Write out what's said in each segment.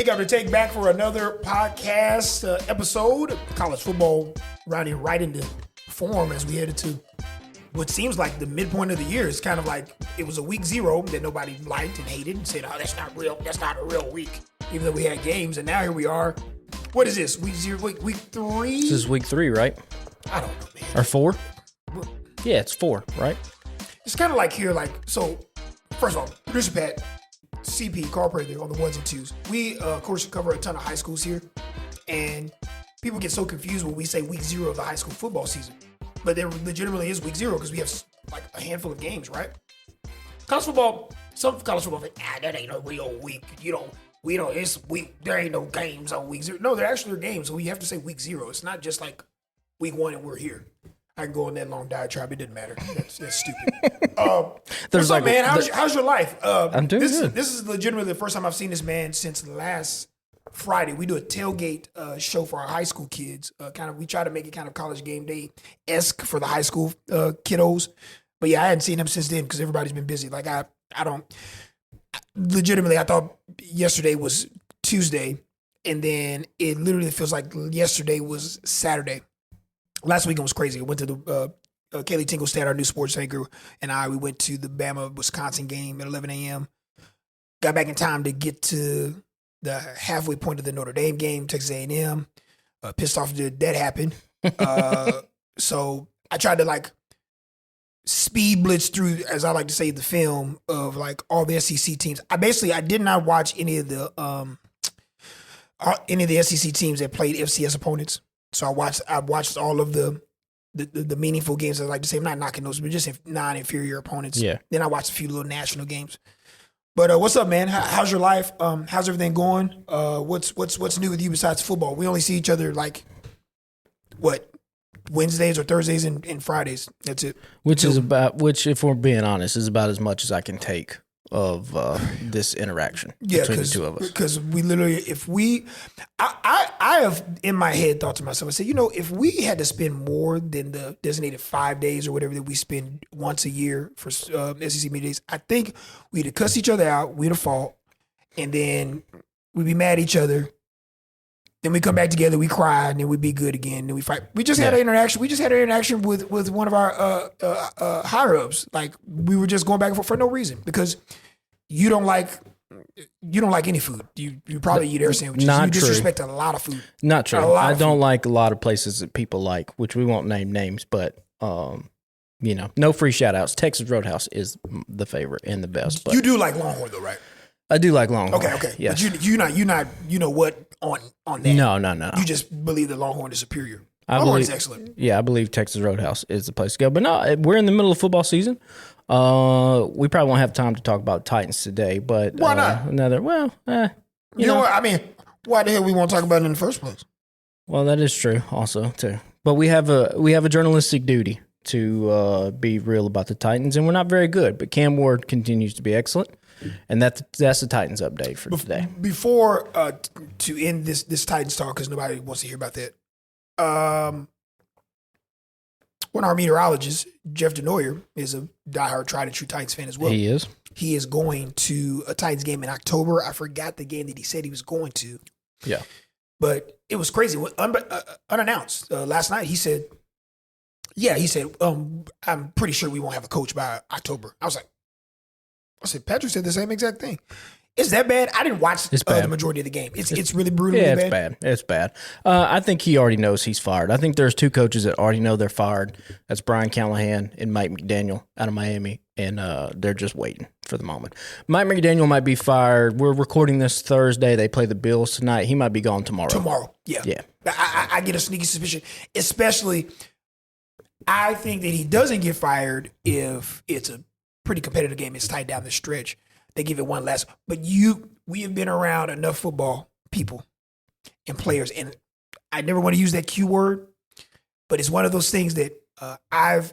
pick up the take back for another podcast episode. College football rounding right into form as we headed to what seems like the midpoint of the year. It's kind of like it was a week 0 that nobody liked and hated and said, oh, that's not real. That's not a real week, even though we had games. And now here we are. What is this? Week 3? This is week 3, right? I don't know, man. Or 4? Yeah, it's 4, right? It's kind of like here, so first of all, producer Pat, CP, Carl Prather on the 1s and 2s. We, of course, cover a ton of high schools here, and people get so confused when we say week 0 of the high school football season. But there legitimately is week 0 because we have like a handful of games, right? College football, some college football think, that ain't no real week. There ain't no games on week 0. No, there actually are games, so we have to say week 0. It's not just like week 1 and we're here. I can go on that long diatribe. It didn't matter. That's stupid. What's up, man? How's your life? I'm doing good. This is legitimately the first time I've seen this man since last Friday. We do a tailgate show for our high school kids. We try to make it kind of college game day-esque for the high school kiddos. But yeah, I hadn't seen him since then because everybody's been busy. Like I thought yesterday was Tuesday, and then it literally feels like yesterday was Saturday. Last weekend was crazy. I went to the Kaylee Tinglestad, our new sports anchor, and we went to the Bama-Wisconsin game at 11 a.m. Got back in time to get to the halfway point of the Notre Dame game, Texas A&M. Pissed off that happened. So I tried to speed blitz through, as I like to say, the film of all the SEC teams. I did not watch any of the SEC teams that played FCS opponents. So I watched all of the meaningful games. I like to say, I'm not knocking those, but just non-inferior opponents. Yeah. Then I watched a few little national games. But what's up, man? How's your life? How's everything going? What's new with you besides football? We only see each other Wednesdays or Thursdays and Fridays. That's it. Which, if we're being honest, is about as much as I can take of this interaction between the two of us. Because we literally, I have in my head thought to myself, I said, if we had to spend more than the designated 5 days or whatever that we spend once a year for SEC media days, I think we'd have cussed each other out, we'd have fought, and then we'd be mad at each other. Then we come back together, we cry, and then we'd be good again. Then we fight. We just had an interaction. We just had an interaction with one of our higher ups. We were just going back and forth for no reason because you don't like any food. You probably eat air sandwiches. Not you true. Disrespect a lot of food. Not true. I don't like a lot of places that people like, which we won't name names, but no free shout outs. Texas Roadhouse is the favorite and the best. But you do like Longhorn though, right? I do like Longhorn. Okay. Yes. But you not what on that. No. You just believe that Longhorn is superior. Longhorn is excellent. Yeah, I believe Texas Roadhouse is the place to go. But no, we're in the middle of football season. We probably won't have time to talk about Titans today, but why not? you know what? I mean, why the hell we won't talk about it in the first place? Well, that is true also too. But we have a journalistic duty to be real about the Titans, and we're not very good. But Cam Ward continues to be excellent. And that's the Titans update for today. Before to end this Titans talk, because nobody wants to hear about that. One of our meteorologists, Jeff DeNoyer, is a diehard, tried and true Titans fan as well. He is. He is going to a Titans game in October. I forgot the game that he said he was going to. Yeah, but it was crazy. Unannounced last night, he said, I'm pretty sure we won't have a coach by October. I said, Patrick said the same exact thing. Is that bad? I didn't watch the majority of the game. It's really brutal. Yeah, it's bad. It's bad. I think he already knows he's fired. I think there's 2 coaches that already know they're fired. That's Brian Callahan and Mike McDaniel out of Miami, and they're just waiting for the moment. Mike McDaniel might be fired. We're recording this Thursday. They play the Bills tonight. He might be gone tomorrow. Yeah. I get a sneaky suspicion, especially I think that he doesn't get fired if it's a pretty competitive game. It's tight down the stretch. They give it one last. But we have been around enough football people and players, and I never want to use that Q word, but it's one of those things that I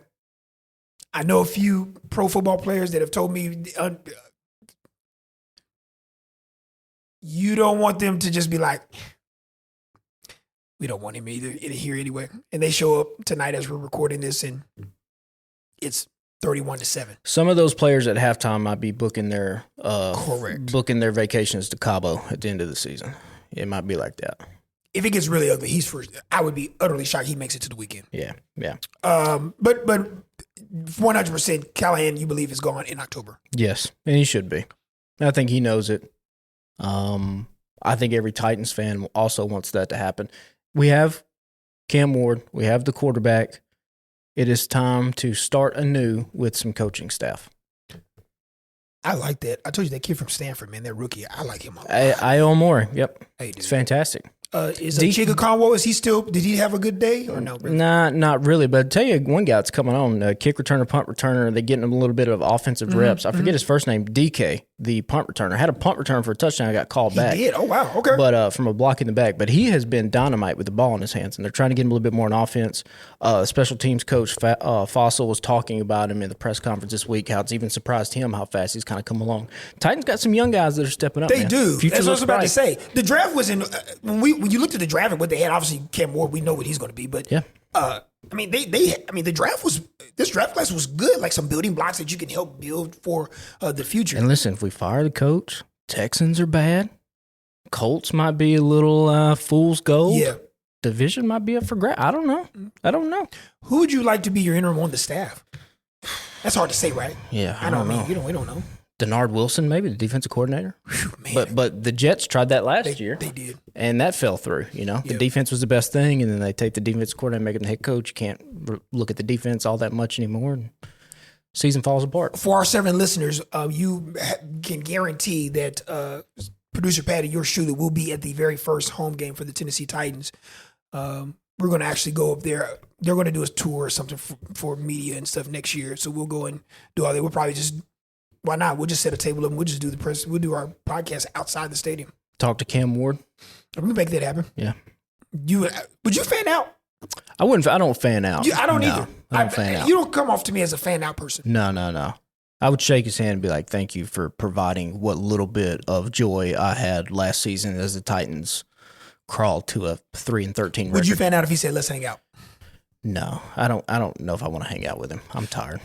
know a few pro football players that have told me you don't want them to just be like, we don't want him either in here anyway. And they show up tonight as we're recording this, and it's 31-7. Some of those players at halftime might be booking their Correct. booking their vacations to Cabo at the end of the season. It might be like that. If it gets really ugly, he's first. I would be utterly shocked he makes it to the weekend. Yeah. But 100% Callahan, you believe, is gone in October. Yes, and he should be. I think he knows it. I think every Titans fan also wants that to happen. We have Cam Ward. We have the quarterback. It is time to start anew with some coaching staff. I like that. I told you that kid from Stanford, man, that rookie. I like him a lot. I owe more. Yep. Hey, dude. It's fantastic. Is Chiga Conwo, did he have a good day or no? Really? Nah, not really. But I'll tell you one guy that's coming on, kick returner, punt returner. They're getting him a little bit of offensive reps. I forget his first name, DK, the punt returner. Had a punt return for a touchdown. I got called back. He did? Oh, wow. Okay. But from a block in the back. But he has been dynamite with the ball in his hands, and they're trying to get him a little bit more in offense. Special teams coach Fossil was talking about him in the press conference this week, how it's even surprised him how fast he's kind of come along. Titans got some young guys that are stepping up. They man. do. Future That's what I was about bright. to say. The draft was in when you looked at the draft and what they had. Obviously, Cam Ward, we know what he's going to be. But Yeah. the draft was this draft class was good. Like some building blocks that you can help build for the future. And listen, if we fire the coach, Texans are bad. Colts might be a little fool's gold. Yeah. Division might be up for grabs. I don't know. Who would you like to be your interim on the staff? That's hard to say, right? Yeah, I don't know. We don't know. Denard Wilson, maybe the defensive coordinator. Whew, man. But the Jets tried that last year. They did. And that fell through, The Yeah. defense was the best thing, and then they take the defensive coordinator and make him the head coach. You can't look at the defense all that much anymore, and season falls apart. For our 7 listeners, you can guarantee that producer Patty, yours truly, will be at the very first home game for the Tennessee Titans. We're going to actually go up there. They're going to do a tour or something for media and stuff next year. So we'll go and do all that. We'll probably just, why not? We'll just set a table up and we'll just do the press. We'll do our podcast outside the stadium. Talk to Cam Ward. We can make that happen. Yeah. Would you fan out? I don't fan out. I don't No, either. I don't fan out. You don't come off to me as a fan out person. No. I would shake his hand and be like, thank you for providing what little bit of joy I had last season as the Titans crawled to a 3-13 record. Would you fan out if he said, let's hang out? No, I don't know if I want to hang out with him. I'm tired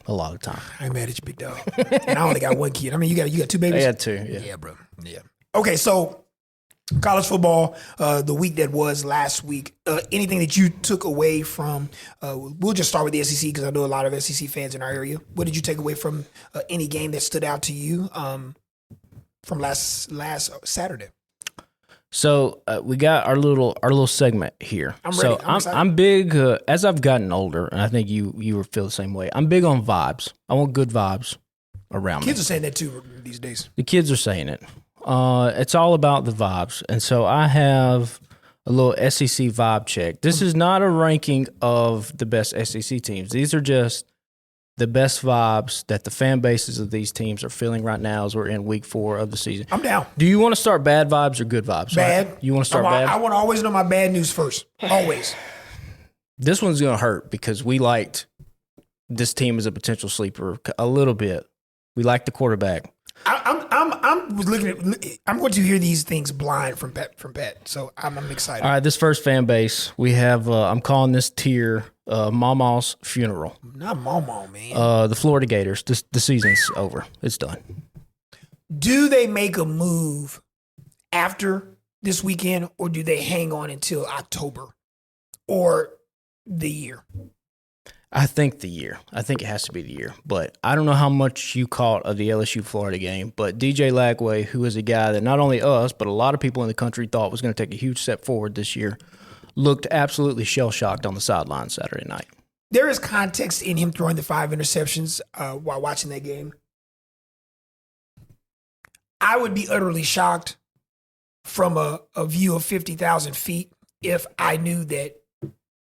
a lot of the time. I ain't mad at you, big dog. And I only got one kid. I mean, you got 2 babies? I had 2, yeah. Yeah, bro. Yeah. Okay, so college football, the week that was last week, anything that you took away from, we'll just start with the SEC because I know a lot of SEC fans in our area. What did you take away from any game that stood out to you from last Saturday? So we got our little segment here. I'm ready. I'm big as I've gotten older, and I think you feel the same way. I'm big on vibes. I want good vibes around me. Kids are saying that too these days. The kids are saying it. It's all about the vibes, and so I have a little SEC vibe check. This is not a ranking of the best SEC teams. These are just the best vibes that the fan bases of these teams are feeling right now as we're in week 4 of the season. I'm down. Do you want to start bad vibes or good vibes? Bad. Right? You want to start bad? I want to always know my bad news first. Always. This one's going to hurt because we liked this team as a potential sleeper a little bit. We liked the quarterback. I'm going to hear these things blind from Pat. So I'm excited. All right, this first fan base, we have, I'm calling this tier Mama's Funeral. Not Mama, man. The Florida Gators, the season's over. It's done. Do they make a move after this weekend, or do they hang on until October or the year? I think the year. I think it has to be the year. But I don't know how much you caught of the LSU-Florida game, but DJ Lagway, who is a guy that not only us, but a lot of people in the country thought was going to take a huge step forward this year, looked absolutely shell-shocked on the sideline Saturday night. There is context in him throwing the 5 interceptions while watching that game. I would be utterly shocked from a view of 50,000 feet if I knew that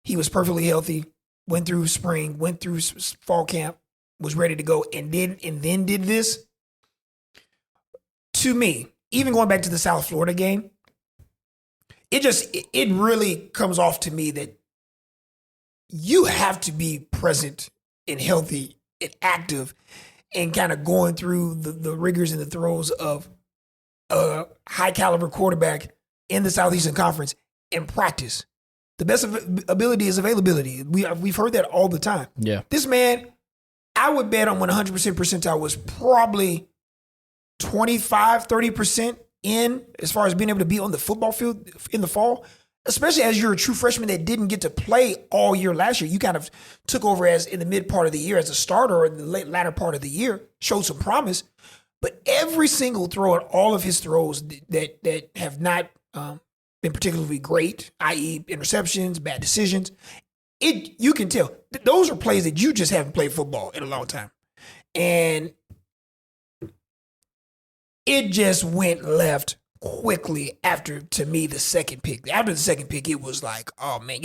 he was perfectly healthy, went through spring, went through fall camp, was ready to go, and then did this. To me, even going back to the South Florida game, it really comes off to me that you have to be present and healthy and active and kind of going through the rigors and the throes of a high caliber quarterback in the Southeastern Conference in practice. The best ability is availability. We've heard that all the time. Yeah. This man I would bet on 100% percentile was probably 25, 30% in as far as being able to be on the football field in the fall, especially as you're a true freshman that didn't get to play all year last year. You kind of took over as in the mid part of the year as a starter or in the latter part of the year, showed some promise. But every single throw and all of his throws that have not been particularly great, i.e. interceptions, bad decisions, you can tell those are plays that you just haven't played football in a long time. And it just went left quickly after, to me, the second pick. After the second pick, it was like, oh man,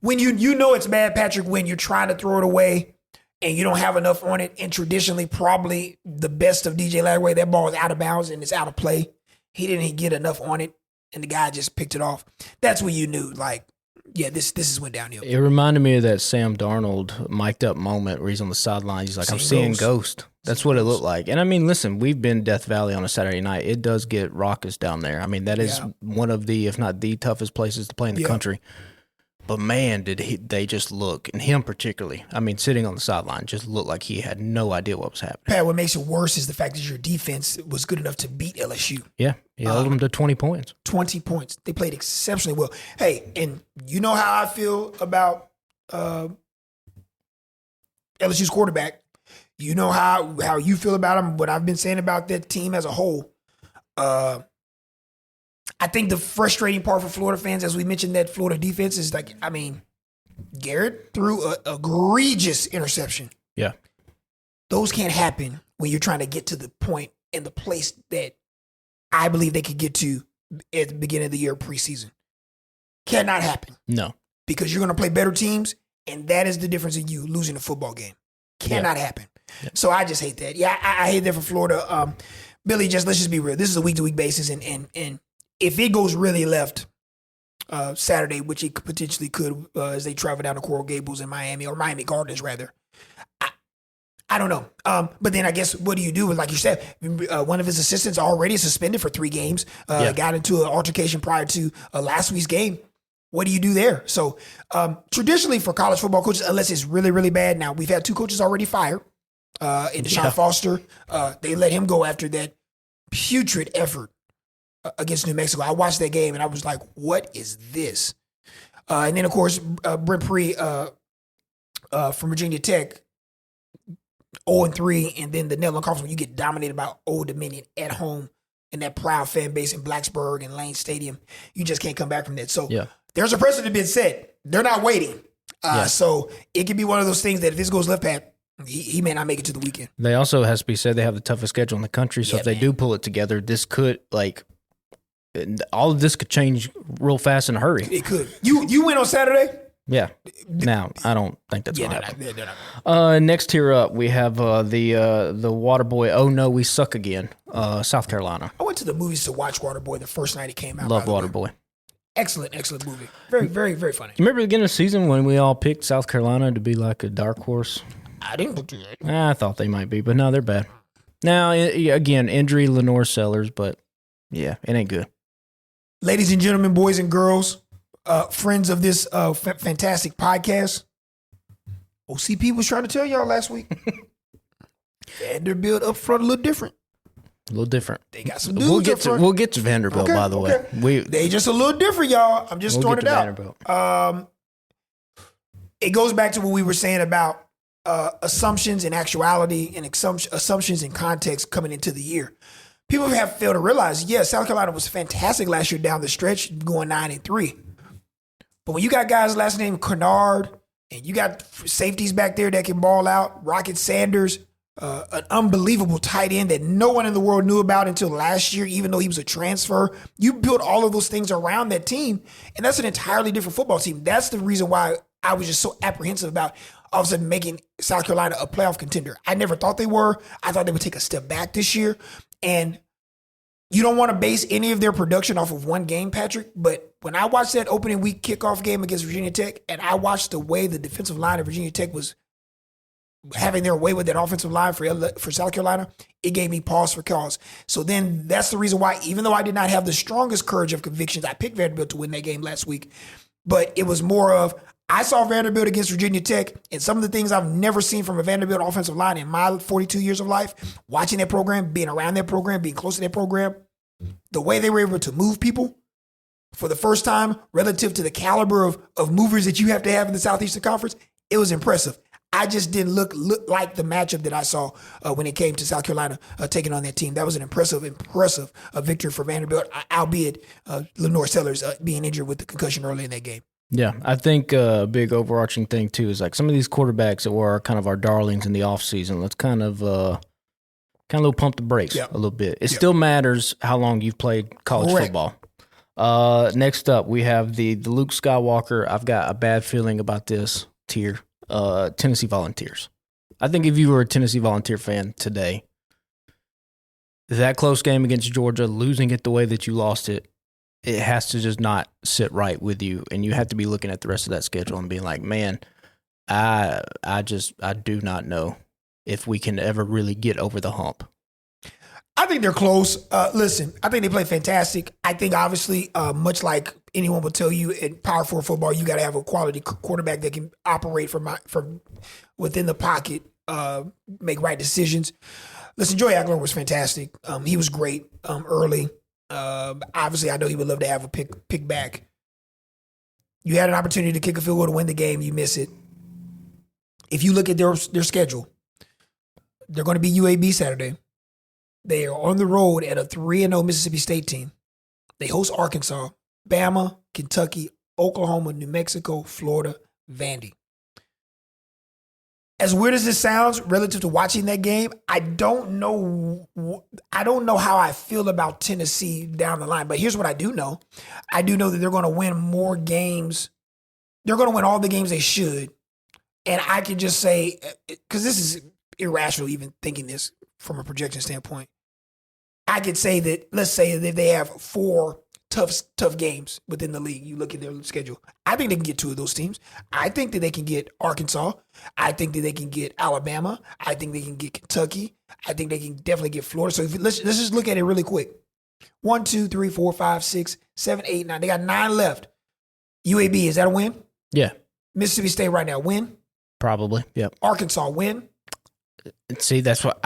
when you know it's bad, Patrick, when you're trying to throw it away and you don't have enough on it, and traditionally probably the best of DJ Lagway, that ball is out of bounds and it's out of play. He didn't get enough on it, and the guy just picked it off. That's when you knew, like, yeah, this is went downhill. It reminded me of that Sam Darnold mic'd up moment where he's on the sideline. He's like, I'm seeing ghost. That's what it looked like. And I mean, listen, we've been Death Valley on a Saturday night. It does get raucous down there. I mean, that is one of the, if not the toughest places to play in the country. But man, they just look, and him particularly, I mean, sitting on the sideline, just looked like he had no idea what was happening. Pat, what makes it worse is the fact that your defense was good enough to beat LSU. Yeah, he held them to 20 points. 20 points. They played exceptionally well. Hey, and you know how I feel about LSU's quarterback. You know how you feel about him, what I've been saying about that team as a whole. I think the frustrating part for Florida fans, as we mentioned, that Florida defense is like, I mean, Garrett threw an egregious interception. Yeah. Those can't happen when you're trying to get to the point and the place that I believe they could get to at the beginning of the year preseason. Cannot happen. No. Because you're going to play better teams, and that is the difference in you losing a football game. Cannot happen. Yeah. So I just hate that. Yeah, I hate that for Florida. Billy, let's just be real. This is a week-to-week basis, and if it goes really left Saturday, which it potentially could as they travel down to Coral Gables in Miami, or Miami Gardens, rather, I don't know. But then I guess what do you do? Like you said, one of his assistants already suspended for 3 games, got into an altercation prior to last week's game. What do you do there? So traditionally for college football coaches, unless it's really, really bad, now we've had 2 coaches already fired. And Deshaun Foster, they let him go after that putrid effort against New Mexico. I watched that game and I was like, what is this? And then, of course, Brent Pry from Virginia Tech, 0-3, and then the Netherlands Conference, when you get dominated by Old Dominion at home in that proud fan base in Blacksburg and Lane Stadium, you just can't come back from that. So there's a precedent been set. They're not waiting. So it could be one of those things that if this goes left, Pat, he may not make it to the weekend. They also, has to be said, they have the toughest schedule in the country. So if they do pull it together, this could, all of this could change real fast in a hurry. It could. You went on Saturday? Yeah. Now, I don't think that's going to happen. Next here up, we have the Waterboy, Oh No, We Suck Again, South Carolina. I went to the movies to watch Waterboy the first night it came out. Love Waterboy. Excellent movie. Very, very, very funny. You remember the beginning of the season when we all picked South Carolina to be like a dark horse? I didn't look at it. I thought they might be, but no, they're bad. Now, again, injury, Lenore Sellers, but yeah, it ain't good. Ladies and gentlemen, boys and girls, friends of this fantastic podcast, OCP was trying to tell y'all last week. Vanderbilt up front a little different. A little different. They got some dudes up front. We'll get to Vanderbilt, by the way. They just a little different, y'all. I'm just throwing it out. It goes back to what we were saying about assumptions and actuality and assumptions and context coming into the year. People have failed to realize, South Carolina was fantastic last year down the stretch, going 9-3. But when you got guys last name Kennard, and you got safeties back there that can ball out, Rocket Sanders, an unbelievable tight end that no one in the world knew about until last year, even though he was a transfer. You built all of those things around that team, and that's an entirely different football team. That's the reason why I was just so apprehensive about all of a sudden making South Carolina a playoff contender. I never thought they were. I thought they would take a step back this year. And you don't want to base any of their production off of one game, Patrick. But when I watched that opening week kickoff game against Virginia Tech, and I watched the way the defensive line of Virginia Tech was having their way with that offensive line for South Carolina, it gave me pause for cause. So then that's the reason why, even though I did not have the strongest courage of convictions, I picked Vanderbilt to win that game last week. But it was more of, I saw Vanderbilt against Virginia Tech, and some of the things I've never seen from a Vanderbilt offensive line in my 42 years of life, watching that program, being around that program, being close to that program, the way they were able to move people for the first time relative to the caliber of movers that you have to have in the Southeastern Conference, it was impressive. I just didn't look like the matchup that I saw when it came to South Carolina taking on that team. That was an impressive victory for Vanderbilt, albeit Lenore Sellers being injured with the concussion early in that game. Yeah, I think a big overarching thing, too, is like some of these quarterbacks that were kind of our darlings in the offseason, let's kind of pump the brakes a little bit. It still matters how long you've played college football. Next up, we have the Luke Skywalker. I've got a bad feeling about this tier. Tennessee Volunteers. I think if you were a Tennessee Volunteer fan today, that close game against Georgia, losing it the way that you lost it, it has to just not sit right with you, and you have to be looking at the rest of that schedule and being like, man, I do not know if we can ever really get over the hump. I think they're close. Listen, I think they play fantastic. I think obviously, much like anyone will tell you in Power 4 football, you got to have a quality quarterback that can operate from within the pocket, make right decisions. Listen, Joey Aguilar was fantastic. He was great early. Obviously, I know he would love to have a pick back. You had an opportunity to kick a field goal to win the game. You miss it. If you look at their schedule, they're going to be UAB Saturday. They are on the road at a 3-0 Mississippi State team. They host Arkansas, Bama, Kentucky, Oklahoma, New Mexico, Florida, Vandy. As weird as this sounds relative to watching that game, I don't know how I feel about Tennessee down the line. But here's what I do know. I do know that they're going to win more games. They're going to win all the games they should. And I can just say, because this is irrational even thinking this from a projection standpoint, I could say that, let's say that they have 4 tough games within the league. You look at their schedule. I think they can get 2 of those teams. I think that they can get Arkansas. I think that they can get Alabama. I think they can get Kentucky. I think they can definitely get Florida. So let's just look at it really quick. 1, 2, 3, 4, 5, 6, 7, 8, 9. They got 9 left. UAB, is that a win? Yeah. Mississippi State right now, win? Probably, yep. Arkansas, win? See, that's what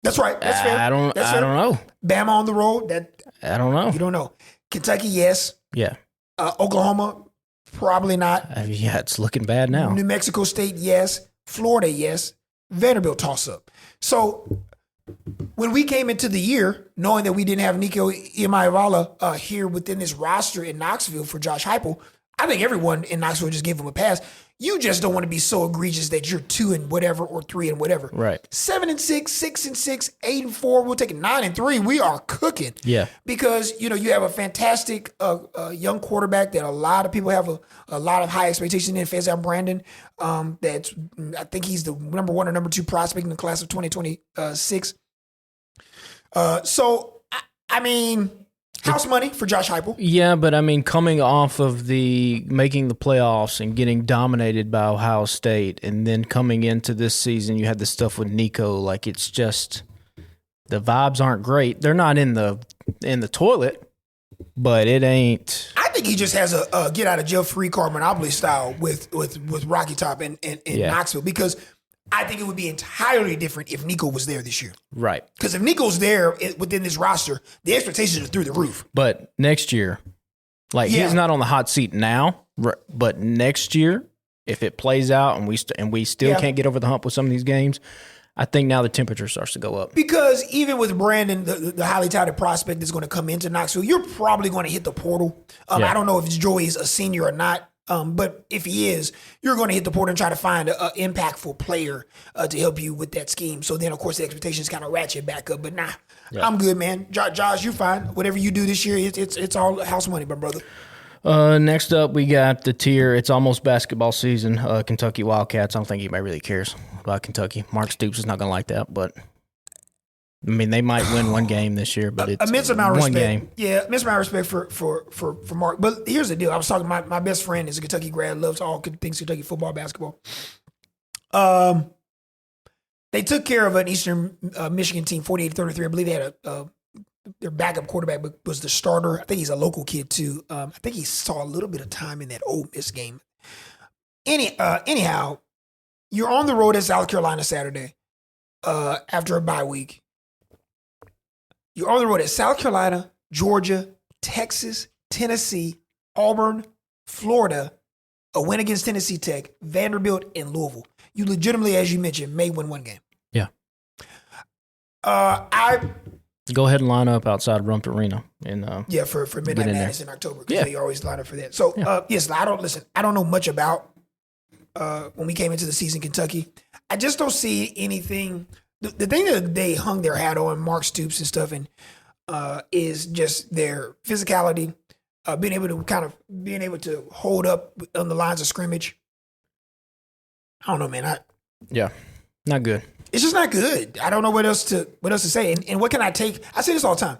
That's right. That's fair. I don't know. Bama on the road? I don't know. You don't know. Kentucky, yes. Yeah. Oklahoma, probably not. Yeah, it's looking bad now. New Mexico State, yes. Florida, yes. Vanderbilt toss up. So when we came into the year, knowing that we didn't have Nico Iamaleava here within this roster in Knoxville for Josh Heupel, I think everyone in Knoxville just gave him a pass. You just don't want to be so egregious that you're 2 and whatever or 3 and whatever. Right. 7 and 6, 6 and 6, 8 and 4. We'll take it 9 and 3. We are cooking. Yeah. Because you have a fantastic young quarterback that a lot of people have a lot of high expectations in. Faison Brandon. I think he's the number 1 or number 2 prospect in the class of 2026. So I mean, house money for Josh Heupel. Yeah, but I mean, coming off of making the playoffs and getting dominated by Ohio State, and then coming into this season, you had the stuff with Nico. Like, it's just the vibes aren't great. They're not in the toilet, but it ain't. I think he just has a get out of jail free card monopoly style with Rocky Top and Knoxville, because I think it would be entirely different if Nico was there this year. Right. Because if Nico's there within this roster, the expectations are through the roof. But next year, he's not on the hot seat now, but next year, if it plays out and we still can't get over the hump with some of these games, I think now the temperature starts to go up. Because even with Brandon, the highly touted prospect that's going to come into Knoxville, you're probably going to hit the portal. I don't know if Joey's a senior or not. But if he is, you're going to hit the portal and try to find an impactful player to help you with that scheme. So then, of course, the expectations kind of ratchet back up. But I'm good, man. Josh, you're fine. Whatever you do this year, it's all house money, my brother. Next up, we got the tier. It's almost basketball season. Kentucky Wildcats. I don't think anybody really cares about Kentucky. Mark Stoops is not going to like that, but I mean, they might win one game this year, but it's immense amount of one respect. game. Yeah, immense amount of respect for Mark. But here's the deal. I was talking to my best friend is a Kentucky grad, loves all things Kentucky football, basketball. They took care of an Eastern Michigan team, 48-33. I believe they had their backup quarterback was the starter. I think he's a local kid too. I think he saw a little bit of time in that Ole Miss game. Anyhow, you're on the road at South Carolina Saturday after a bye week. You're on the road at South Carolina, Georgia, Texas, Tennessee, Auburn, Florida, a win against Tennessee Tech, Vanderbilt, and Louisville. You legitimately, as you mentioned, may win one game. Yeah. I go ahead and line up outside Rump Arena and for Midnight Madness in October because they always line up for that. So yes, I don't know much about when we came into the season, Kentucky. I just don't see anything. The thing that they hung their hat on, Mark Stoops and stuff, and is just their physicality, being able to hold up on the lines of scrimmage. I don't know, man. Not good. It's just not good. I don't know what else to say. And what can I take? I say this all the time.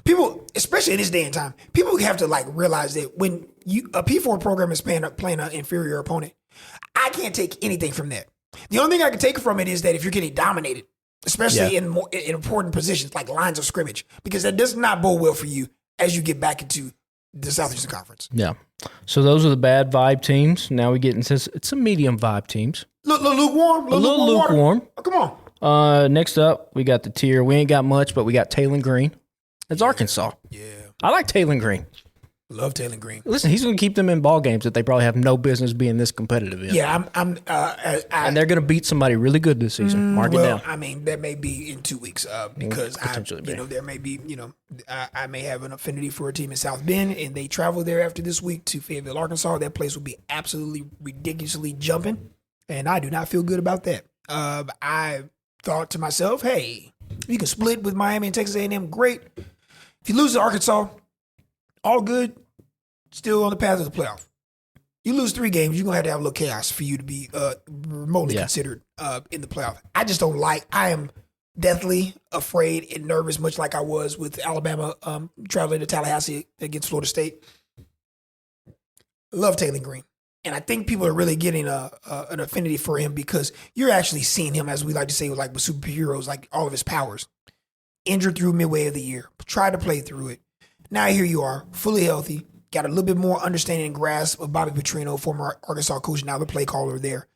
People, especially in this day and time, people have to realize that when a P4 program is playing an inferior opponent, I can't take anything from that. The only thing I can take from it is that if you're getting dominated, especially in important positions like lines of scrimmage, because that does not bode well for you as you get back into the Southeastern Conference. Yeah. So those are the bad vibe teams. Now we get into some medium vibe teams. Lukewarm. A little lukewarm. Oh, come on. Next up, we got the tier. We ain't got much, but we got Taylor Green. That's Arkansas. Yeah. I like Taylor Green. Love Taylor Green. Listen, he's going to keep them in ball games that they probably have no business being this competitive in. Yeah, and they're going to beat somebody really good this season. Mark it down. I mean, that may be in 2 weeks because there may be, I may have an affinity for a team in South Bend, and they travel there after this week to Fayetteville, Arkansas. That place will be absolutely ridiculously jumping, and I do not feel good about that. I thought to myself, hey, if you can split with Miami and Texas A&M, great. If you lose to Arkansas, all good, still on the path of the playoff. You lose 3 games, you're going to have a little chaos for you to be remotely considered in the playoff. I am deathly afraid and nervous, much like I was with Alabama traveling to Tallahassee against Florida State. Love Taylor Green. And I think people are really getting an affinity for him because you're actually seeing him, as we like to say, with superheroes, like all of his powers. Injured through midway of the year, tried to play through it. Now here you are, fully healthy, got a little bit more understanding and grasp of Bobby Petrino, former Arkansas coach, now the play caller there.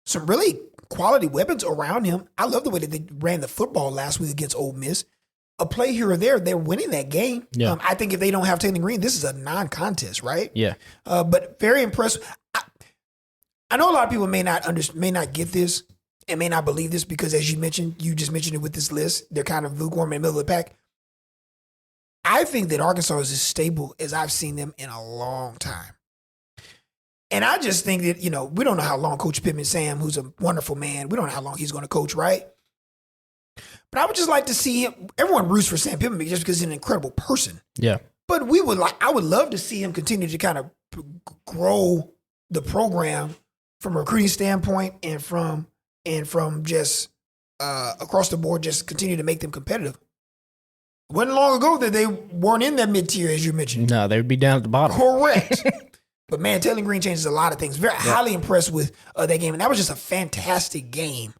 Some really quality weapons around him. I love the way that they ran the football last week against Ole Miss. A play here or there, they're winning that game. Yeah. I think if they don't have Taylor Green, this is a non-contest, right? Yeah. But very impressed. I know a lot of people may not get this and may not believe this because, as you just mentioned it with this list, they're kind of lukewarm in the middle of the pack. I think that Arkansas is as stable as I've seen them in a long time. And I just think that, we don't know how long Coach Pittman Sam, who's a wonderful man, we don't know how long he's going to coach, right? But I would just like to see him. Everyone roots for Sam Pittman just because he's an incredible person. Yeah. But I would love to see him continue to kind of grow the program from a recruiting standpoint and from just across the board, just continue to make them competitive. It wasn't long ago that they weren't in that mid-tier, as you mentioned. No, they would be down at the bottom. Correct. But, man, Taylor Green changes a lot of things. Very highly impressed with that game. And that was just a fantastic game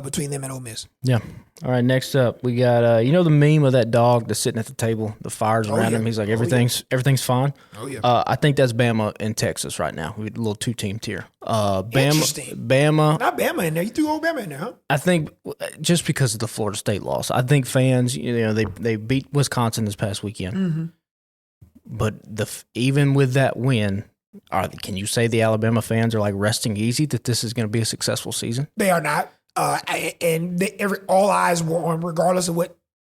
between them and Ole Miss. Yeah. All right, next up, we got, the meme of that dog that's sitting at the table, the fires around him. He's like, everything's fine. Oh, yeah. I think that's Bama and Texas right now. We had a little 2-team tier. Interesting. Bama. Not Bama in there. You threw old Bama in there, huh? I think just because of the Florida State loss, I think fans, they beat Wisconsin this past weekend. Mm-hmm. But even with that win, can you say the Alabama fans are resting easy that this is going to be a successful season? They are not. All eyes were on, regardless of what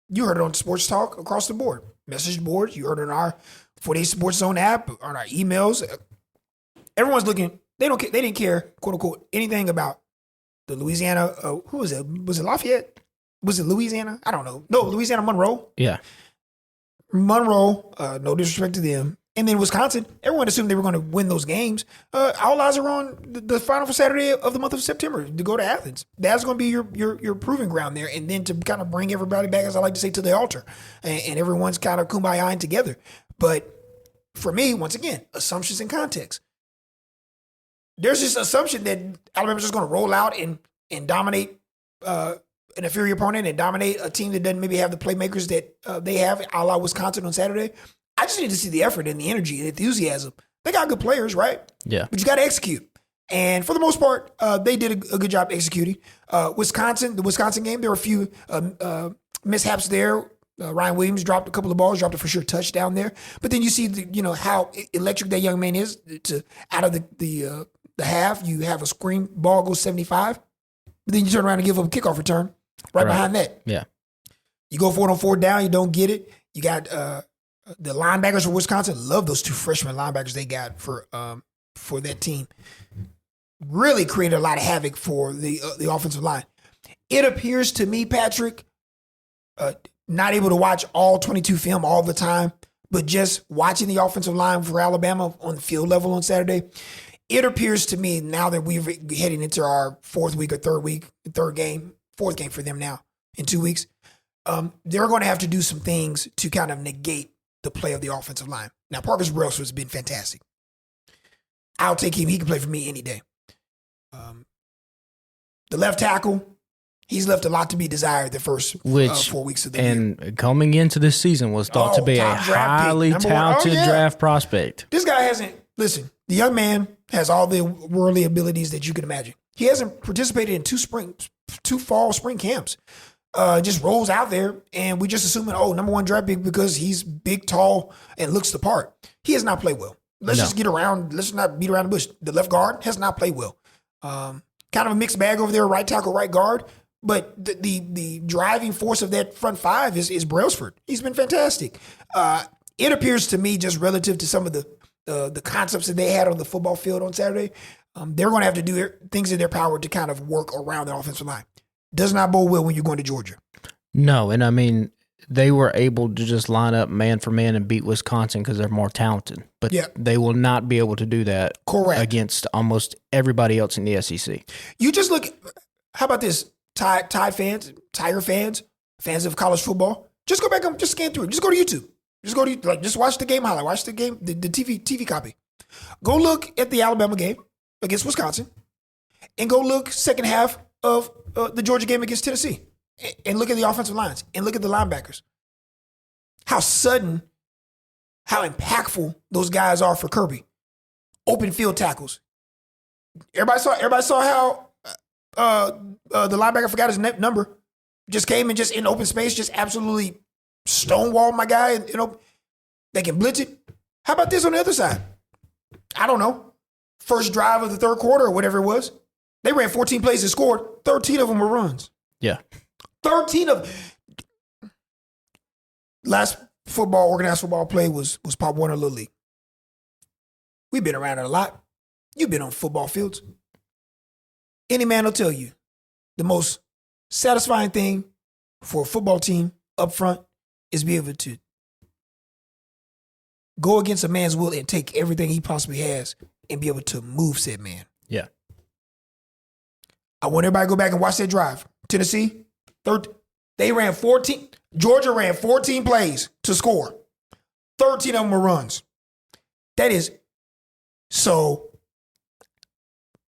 you heard it on Sports Talk across the board, message boards. You heard it on our 48 Sports Zone app, on our emails. Everyone's looking. They don't. They didn't care, quote unquote, anything about the Louisiana. Who was it? Was it Lafayette? Was it Louisiana? I don't know. No, Louisiana Monroe. Yeah, Monroe. No disrespect to them. And then Wisconsin, everyone assumed they were going to win those games. All eyes are on the final for Saturday of the month of September to go to Athens. That's going to be your proving ground there. And then to kind of bring everybody back, as I like to say, to the altar. And everyone's kind of kumbaya together. But for me, once again, assumptions and context. There's this assumption that Alabama's just going to roll out and dominate an inferior opponent and dominate a team that doesn't maybe have the playmakers that they have, a la Wisconsin on Saturday. I just need to see the effort and the energy and enthusiasm. They got good players, right? Yeah. But you got to execute. And for the most part, they did a good job executing. The Wisconsin game, there were a few mishaps there. Ryan Williams dropped a couple of balls, dropped a for sure touchdown there. But then you see how electric that young man is. Out of the half, you have a screen ball goes 75, but then you turn around and give up a kickoff return right behind that. Yeah, you go for it on 4th down, you don't get it. You got the linebackers for Wisconsin. Love those 2 freshman linebackers they got for that team. Really created a lot of havoc for the offensive line. It appears to me, Patrick, not able to watch all 22 film all the time, but just watching the offensive line for Alabama on the field level on Saturday, it appears to me now that we're heading into our 4th game for them now in 2 weeks, they're going to have to do some things to kind of negate the play of the offensive line. Now, Parker Brailsford has been fantastic. I'll take him. He can play for me any day. The left tackle, he's left a lot to be desired the first 4 weeks of the year. And coming into this season was thought to be a highly talented draft prospect. This guy hasn't, listen, the young man has all the worldly abilities that you can imagine. He hasn't participated in 2 fall spring camps. Just rolls out there, and we just assuming, number 1 draft pick because he's big, tall, and looks the part. He has not played well. Let's not beat around the bush. The left guard has not played well. Kind of a mixed bag over there, right tackle, right guard. But the driving force of that front 5 is Brailsford. He's been fantastic. It appears to me, just relative to some of the concepts that they had on the football field on Saturday, they're going to have to do things in their power to kind of work around the offensive line. Does not bode well when you're going to Georgia. No, and I mean, they were able to just line up man for man and beat Wisconsin because they're more talented. But they will not be able to do that against almost everybody else in the SEC. You just look, how about this? Tide fans, Tiger fans, fans of college football, just go back and just scan through it. Just go to YouTube. Just watch the game highlight. Watch the game, the TV copy. Go look at the Alabama game against Wisconsin, and go look second half of the Georgia game against Tennessee, and look at the offensive lines and look at the linebackers. How sudden, how impactful those guys are for Kirby. Open field tackles. Everybody saw how the linebacker forgot his number. Just came and just in open space, just absolutely stonewalled my guy. And, they can blitz it. How about this on the other side? I don't know. First drive of the 3rd quarter or whatever it was. They ran 14 plays and scored. 13 of them were runs. Yeah. 13 of last organized football play was Pop Warner Little League. We've been around it a lot. You've been on football fields. Any man will tell you the most satisfying thing for a football team up front is be able to go against a man's will and take everything he possibly has and be able to move said man. Yeah. I want everybody to go back and watch that drive. Tennessee, they ran 14. Georgia ran 14 plays to score. 13 of them were runs. That is, so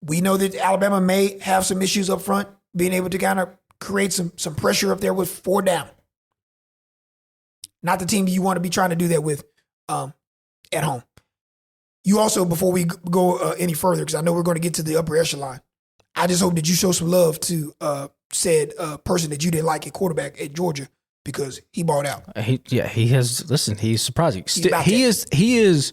we know that Alabama may have some issues up front, being able to kind of create some pressure up there with 4 down. Not the team you want to be trying to do that with at home. You also, before we go any further, because I know we're going to get to the upper echelon, I just hope that you show some love to said person that you didn't like at quarterback at Georgia because he balled out. He has. Listen, he's surprising. He is,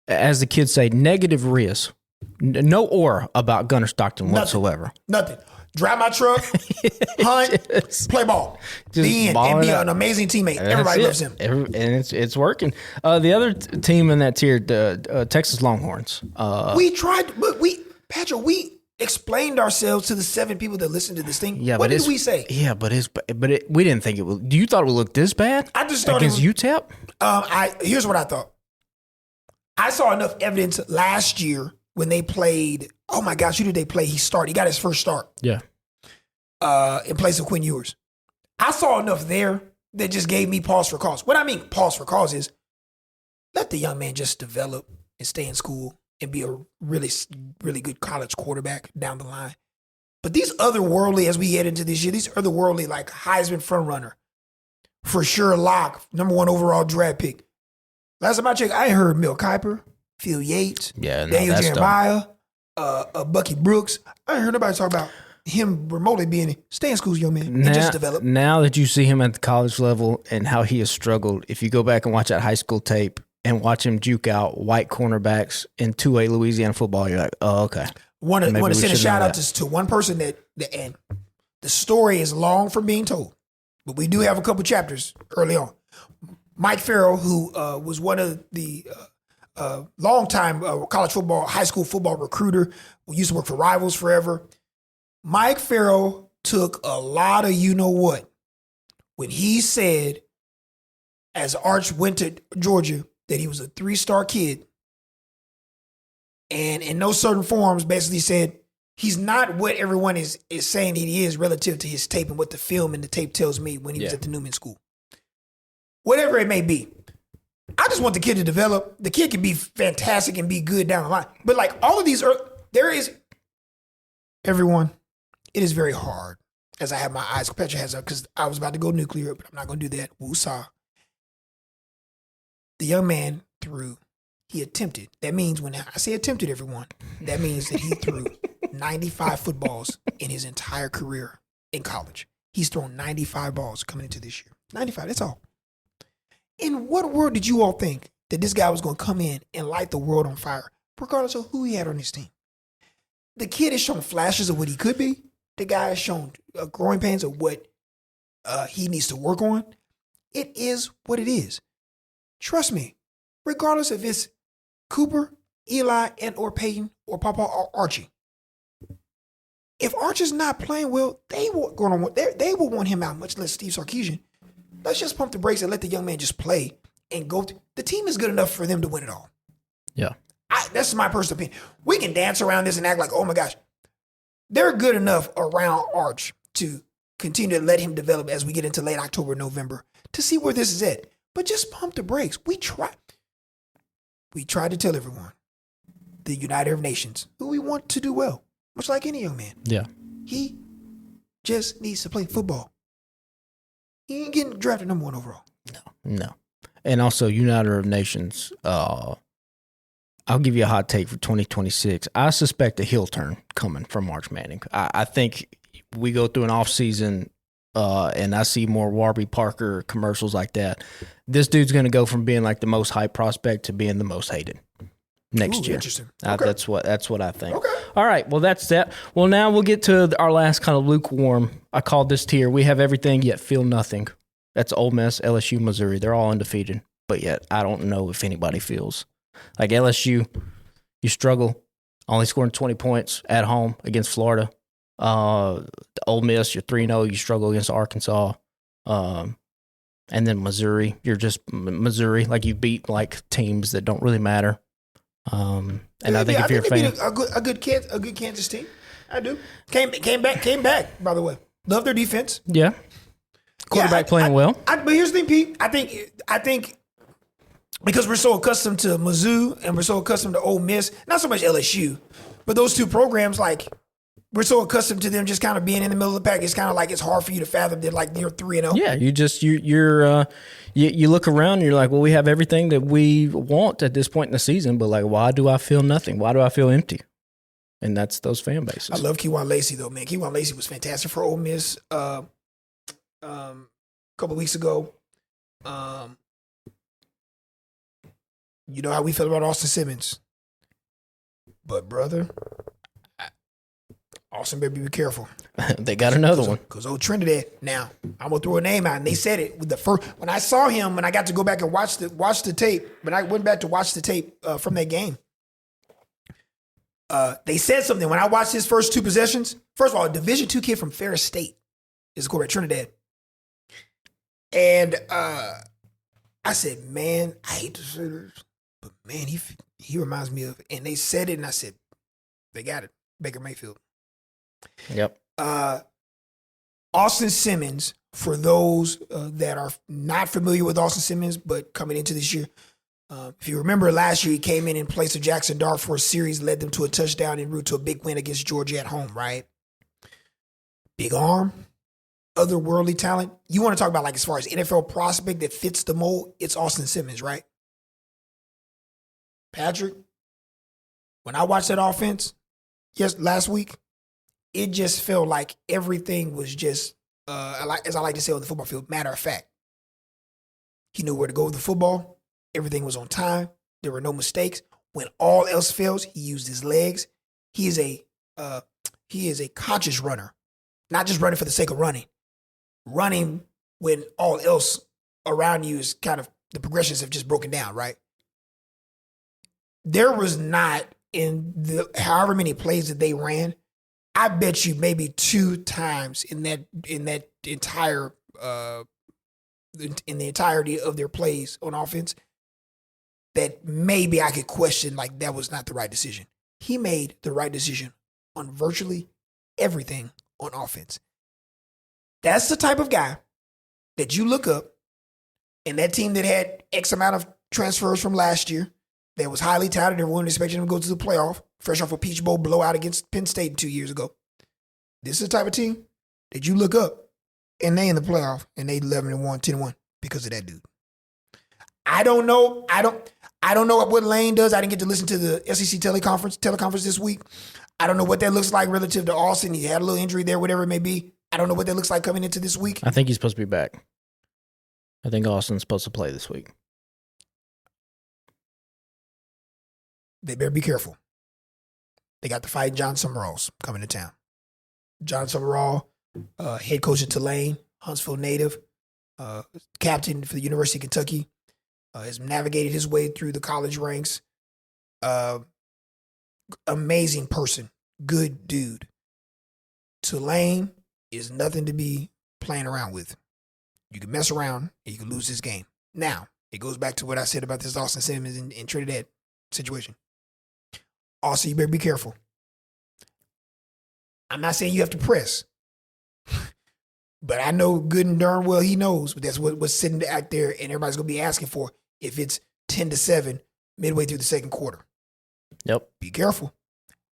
as the kids say, negative risk. No aura about Gunnar Stockton whatsoever. Nothing. Drive my truck, hunt, play ball. Be in and be an amazing teammate. Everybody loves him. And it's working. The other team in that tier, the Texas Longhorns. We tried, but Patrick, we explained ourselves to the 7 people that listened to this thing. Yeah, what did we say? Yeah, we didn't think it would. You thought it would look this bad? I just thought against UTEP. Here's what I thought. I saw enough evidence last year when they played. Oh my gosh, who did they play? He got his first start. Yeah. In place of Quinn Ewers. I saw enough there that just gave me pause for cause. What I mean pause for cause is let the young man just develop and stay in school and be a really, really good college quarterback down the line. But these otherworldly, as we head into this year, these otherworldly like Heisman frontrunner, for sure lock, number 1 overall draft pick. Last time I checked, I heard Mel Kiper, Phil Yates, Daniel Jeremiah. Bucky Brooks. I ain't heard nobody talk about him remotely being stay in school, young man, and just develop. Now that you see him at the college level and how he has struggled, if you go back and watch that high school tape and watch him juke out white cornerbacks in 2A Louisiana football, you're like, oh, okay. Want to send a shout out to one person that and the story is long from being told, but we do have a couple chapters early on. Mike Farrell, who was one of the longtime college football, high school football recruiter, who used to work for Rivals forever. Mike Farrell took a lot of you-know-what when he said, as Arch went to Georgia, that he was a 3-star kid. And in no certain forms, basically said, he's not what everyone is saying he is relative to his tape and what the film and the tape tells me when he was at the Newman School. Whatever it may be. I just want the kid to develop. The kid can be fantastic and be good down the line. But like all of these, everyone, it is very hard. As I have my eyes, Petra has up because I was about to go nuclear, but I'm not going to do that. Woo-saw. The young man he attempted. That means when I say attempted, everyone, that means that he threw 95 footballs in his entire career in college. He's thrown 95 balls coming into this year. 95, that's all. In what world did you all think that this guy was going to come in and light the world on fire, regardless of who he had on his team? The kid has shown flashes of what he could be. The guy has shown growing pains of what he needs to work on. It is what it is. Trust me, regardless if it's Cooper, Eli, and or Peyton, or Papa or Archie. If Archie's not playing well, they will want him out, much less Steve Sarkisian. Let's just pump the brakes and let the young man just play and go. The team is good enough for them to win it all. Yeah. That's my personal opinion. We can dance around this and act like, oh my gosh. They're good enough around Arch to continue to let him develop as we get into late October, November to see where this is at. But just pump the brakes. We tried to tell everyone, the United of Nations, who we want to do well, much like any young man. Yeah. He just needs to play football. He ain't getting drafted number 1 overall. No. And also, United of Nations, I'll give you a hot take for 2026. I suspect a heel turn coming from March Manning. I think we go through an offseason and I see more Warby Parker commercials like that. This dude's going to go from being like the most hyped prospect to being the most hated next year. Interesting. Okay. That's what I think. Okay. All right. Well, that's that. Well, now we'll get to our last kind of lukewarm. I called this tier. We have everything yet feel nothing. That's Ole Miss, LSU, Missouri. They're all undefeated, but yet I don't know if anybody feels like LSU. You struggle, only scoring 20 points at home against Florida. Ole Miss, you're 3-0. You struggle against Arkansas. And then Missouri, you're just Missouri. Like you beat like teams that don't really matter. And I think if you're a fan, a good Kansas team, I do. Came back. By the way, love their defense. Yeah, quarterback playing well. But here's the thing, Pete. I think because we're so accustomed to Mizzou and we're so accustomed to Ole Miss, not so much LSU, but those two programs, like we're so accustomed to them just kind of being in the middle of the pack. It's kind of like it's hard for you to fathom that like you're 3-0. Yeah, you look around and you're like, well, we have everything that we want at this point in the season, but like, why do I feel nothing? Why do I feel empty? And that's those fan bases. I love Kewan Lacey though, man. Kewan Lacey was fantastic for Ole Miss a couple weeks ago. You know how we feel about Austin Simmons, but brother, Austin better be careful. They got another one. Because old Trinidad, now, I'm going to throw a name out, and they said it with the first, when I saw him, when I got to go back and watch the tape, when I went back to watch the tape from that game, they said something. When I watched his first 2 possessions, first of all, a Division II kid from Ferris State is the quarterback, Trinidad. And I said, man, I hate to say this, but man, he reminds me of, and they said it, and I said, they got it, Baker Mayfield. Yep. Austin Simmons, for those that are not familiar with Austin Simmons, but coming into this year, if you remember last year, he came in place of Jackson Dart for a series, led them to a touchdown en route to a big win against Georgia at home, right? Big arm, otherworldly talent. You want to talk about like as far as NFL prospect that fits the mold, it's Austin Simmons, right? Patrick, when I watch that offense, last week, it just felt like everything was just, as I like to say on the football field, matter of fact. He knew where to go with the football. Everything was on time. There were no mistakes. When all else fails, he used his legs. He is a conscious runner, not just running for the sake of running. Running when all else around you is kind of, the progressions have just broken down, right? There was not, in the however many plays that they ran, I bet you maybe 2 times in that entire in the entirety of their plays on offense that maybe I could question, like, that was not the right decision. He made the right decision on virtually everything on offense. That's the type of guy that you look up, and that team that had X amount of transfers from last year, that was highly touted, everyone expected him to go to the playoff, fresh off a Peach Bowl blowout against Penn State 2 years ago. This is the type of team that you look up, and they in the playoff, and they 11-1, 10-1 because of that dude. I don't know what Lane does. I didn't get to listen to the SEC teleconference this week. I don't know what that looks like relative to Austin. He had a little injury there, whatever it may be. I don't know what that looks like coming into this week. I think he's supposed to be back. I think Austin's supposed to play this week. They better be careful. They got to fight John Summeralls coming to town. John Summerall, head coach at Tulane, Huntsville native, captain for the University of Kentucky, has navigated his way through the college ranks. Amazing person, good dude. Tulane is nothing to be playing around with. You can mess around and you can lose this game. Now, it goes back to what I said about this Austin Simmons and Trinidad situation. Also, you better be careful. I'm not saying you have to press, but I know good and darn well he knows that's what's sitting out there, and everybody's going to be asking for if it's 10-7 midway through the second quarter. Yep. Be careful,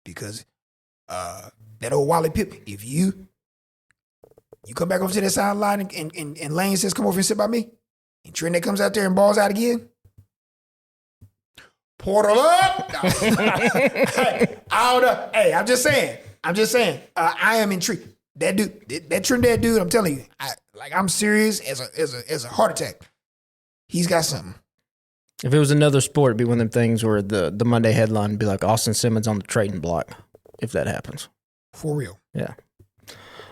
because that old Wally Pipp, if you come back over to that sideline and Lane says, come over and sit by me, and Trinidad comes out there and balls out again, portal up. I don't know. Hey, I'm just saying. I am intrigued. That dude, that Trinidad dude, I'm telling you, I'm serious as a heart attack. He's got something. If it was another sport, it'd be one of them things where the Monday headline would be like Austin Simmons on the trading block, if that happens. For real. Yeah.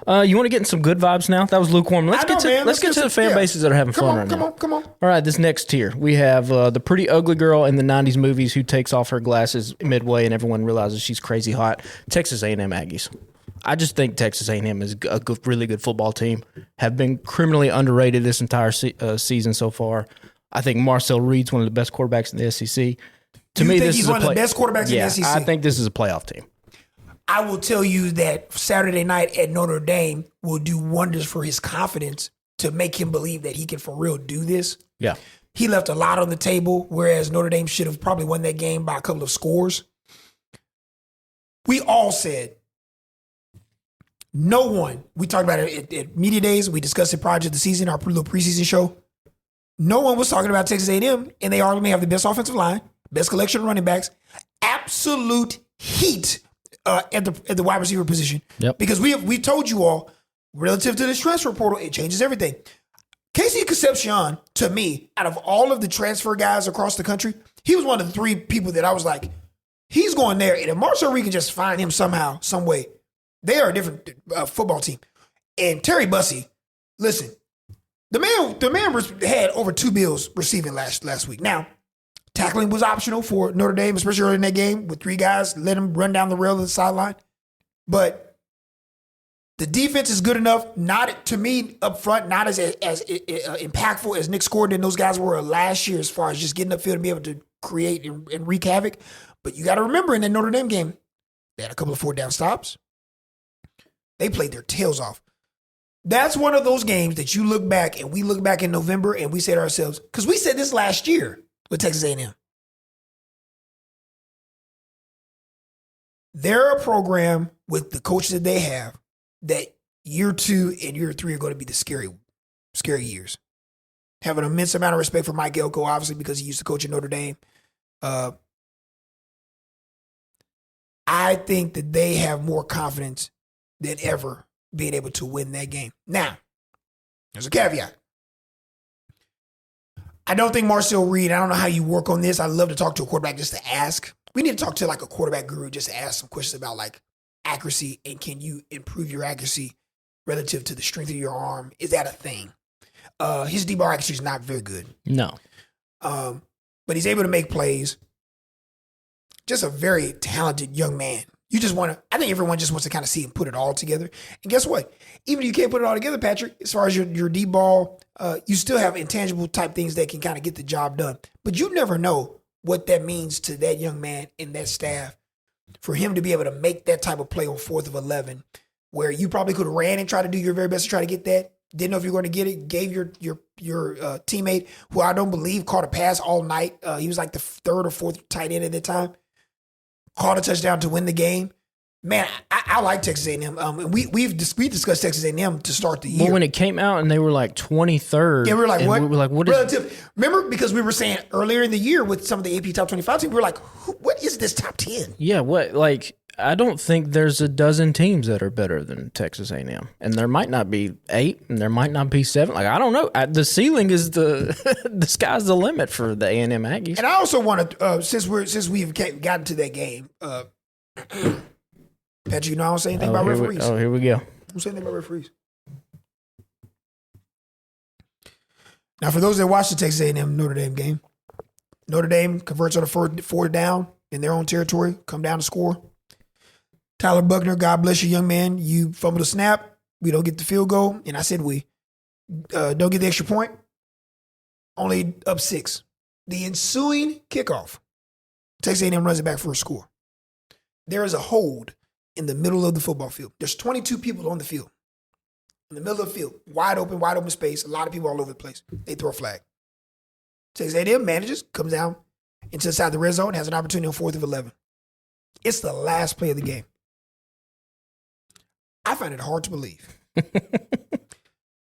You want to get in some good vibes now? That was lukewarm. Let's get to the fan bases that are having fun right now. Come on. All right, this next tier. We have the pretty ugly girl in the 90s movies who takes off her glasses midway and everyone realizes she's crazy hot. Texas A&M Aggies. I just think Texas A&M is a really good football team. Have been criminally underrated this entire season so far. I think Marcel Reed's one of the best quarterbacks in the SEC. To me, this is one of the best quarterbacks in the SEC? I think this is a playoff team. I will tell you that Saturday night at Notre Dame will do wonders for his confidence to make him believe that he can for real do this. Yeah. He left a lot on the table, whereas Notre Dame should have probably won that game by a couple of scores. We all said, no one, we talked about it at Media Days, we discussed it prior to the season, our little preseason show. No one was talking about Texas A&M, and they arguably have the best offensive line, best collection of running backs, absolute heat at the wide receiver position. Yep. Because we told you all, relative to this transfer portal, it changes everything. Casey Concepcion, to me, out of all of the transfer guys across the country, he was one of the 3 people that I was like, he's going there. And if Marcel Reed can just find him somehow, some way, they are a different football team. And Terry Bussey, listen, the man had over 2 bills receiving last week. Now, tackling was optional for Notre Dame, especially early in that game with 3 guys, let him run down the rail of the sideline. But the defense is good enough, not to me up front, not as impactful as Nick Scored and those guys were last year as far as just getting upfield and be able to create and wreak havoc. But you got to remember in that Notre Dame game, they had a couple of 4-down stops. They played their tails off. That's one of those games that you look back, and we look back in November and we say to ourselves, because we said this last year with Texas A&M. They're a program with the coaches that they have that year 2 and year 3 are going to be the scary years. Have an immense amount of respect for Mike Elko, obviously, because he used to coach at Notre Dame. I I think that they have more confidence than ever being able to win that game. Now, there's a caveat. I don't think Marcel Reed, I don't know how you work on this. I love to talk to a quarterback just to ask. We need to talk to like a quarterback guru just to ask some questions about like accuracy and can you improve your accuracy relative to the strength of your arm? Is that a thing? His deep ball accuracy is not very good. No. But he's able to make plays. Just a very talented young man. You just want to, I think everyone just wants to kind of see him put it all together. And guess what? Even if you can't put it all together, Patrick, as far as your deep ball, you still have intangible type things that can kind of get the job done. But you never know what that means to that young man and that staff for him to be able to make that type of play on 4th of 11 where you probably could have ran and tried to do your very best to try to get that. Didn't know if you were going to get it. Gave your teammate, who I don't believe caught a pass all night. He was like the 3rd or 4th tight end at the time. Caught a touchdown to win the game. Man, I like Texas A&M. We discussed Texas A&M to start the year. Well, when it came out and they were like 23rd. Yeah, we were like, what? We were like, what is relative? Remember, because we were saying earlier in the year with some of the AP top 25 teams, we were like, what is this top 10? Yeah, what? Like, I don't think there's a dozen teams that are better than Texas A&M, and there might not be 8, and there might not be 7. Like, I don't know. The ceiling is the sky's the limit for the A&M Aggies. And I also want to, since we've gotten to that game, Patrick, you know I don't say anything about referees. Here we go. I don't say anything about referees. Now, for those that watch the Texas A&M Notre Dame game, Notre Dame converts on a 4th down in their own territory, come down to score. Tyler Buckner, God bless you, young man. You fumbled a snap. We don't get the field goal. And I said we. Don't get the extra point. Only up 6. The ensuing kickoff, Texas A&M runs it back for a score. There is a hold in the middle of the football field. There's 22 people on the field. In the middle of the field, wide open space, a lot of people all over the place. They throw a flag. Texas A&M manages, comes down into the side of the red zone, has an opportunity on 4th of 11. It's the last play of the game. I find it hard to believe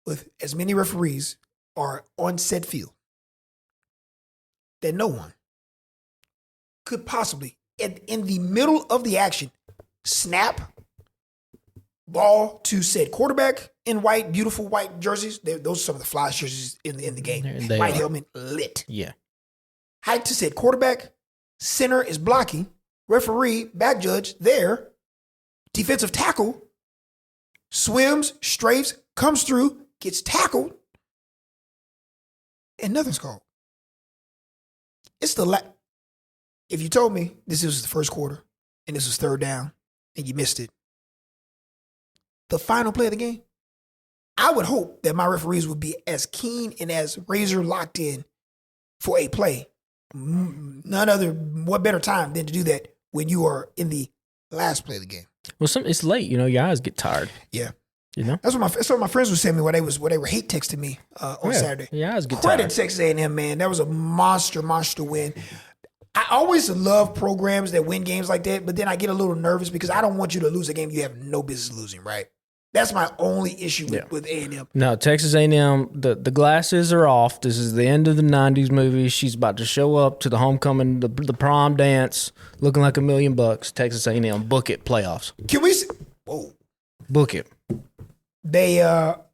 with as many referees are on said field that no one could possibly, in the middle of the action, snap, ball to said quarterback in white, beautiful white jerseys. Those are some of the flyest jerseys in the game. White helmet, lit. Yeah. Hike to said quarterback, center is blocking, referee, back judge there, defensive tackle, swims, strafes, comes through, gets tackled, and nothing's called. It's if you told me this was the first quarter and this was 3rd down and you missed it, the final play of the game, I would hope that my referees would be as keen and as razor locked in for a play. What better time than to do that when you are in the last play of the game? Well, it's late. Your eyes get tired. Yeah. That's what my friends were saying me while they were hate texting me on Saturday. Yeah, eyes get Credit tired. Texas A&M, man. That was a monster win. I always love programs that win games like that, but then I get a little nervous because I don't want you to lose a game you have no business losing, right? That's my only issue with A&M. No, Texas A&M, the glasses are off. This is the end of the 90s movie. She's about to show up to the homecoming, the prom dance, looking like $1 million. Texas A&M, book it, playoffs. Can we whoa. Book it. They are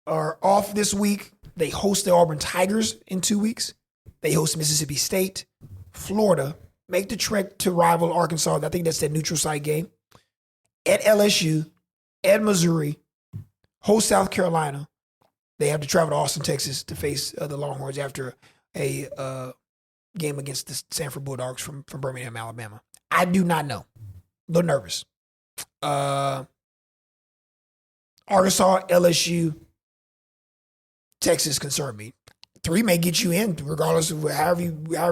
off this week. They host the Auburn Tigers in 2 weeks. They host Mississippi State. Florida make the trek to rival Arkansas. I think that's their neutral site game. At LSU, at Missouri, host South Carolina. They have to travel to Austin, Texas to face the Longhorns after a game against the Sanford Bulldogs from Birmingham, Alabama. I do not know. A little nervous. Arkansas, LSU, Texas concern me. 3 may get you in regardless of however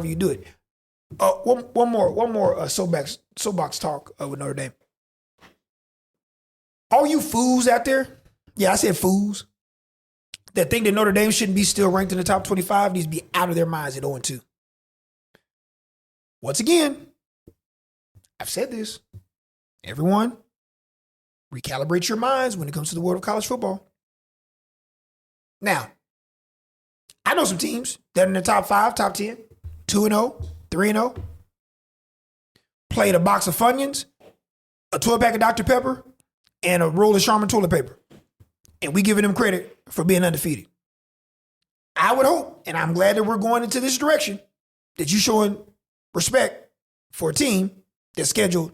you do it. One more soapbox talk with Notre Dame. All you fools out there, yeah, I said fools, that think that Notre Dame shouldn't be still ranked in the top 25 needs to be out of their minds at 0-2. Once again, I've said this. Everyone, recalibrate your minds when it comes to the world of college football. Now, I know some teams that are in the top 5, top 10, 2-0, 3-0, played a box of Funyuns, a 12-pack of Dr. Pepper, and a roll of Charmin toilet paper. And we giving them credit for being undefeated. I would hope, and I'm glad that we're going into this direction, that you showing respect for a team that scheduled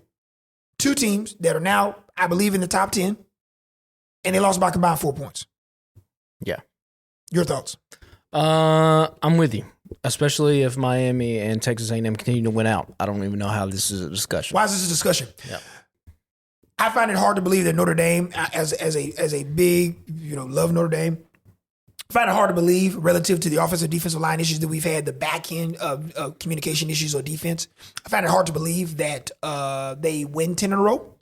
2 teams that are now, I believe, in the top 10, and they lost by combined 4 points. Yeah. Your thoughts? I'm with you, especially if Miami and Texas A&M continue to win out. I don't even know how this is a discussion. Why is this a discussion? Yeah. I find it hard to believe that Notre Dame, as a big, love Notre Dame, I find it hard to believe relative to the offensive defensive line issues that we've had, the back end of communication issues or defense. I find it hard to believe that they win 10 in a row.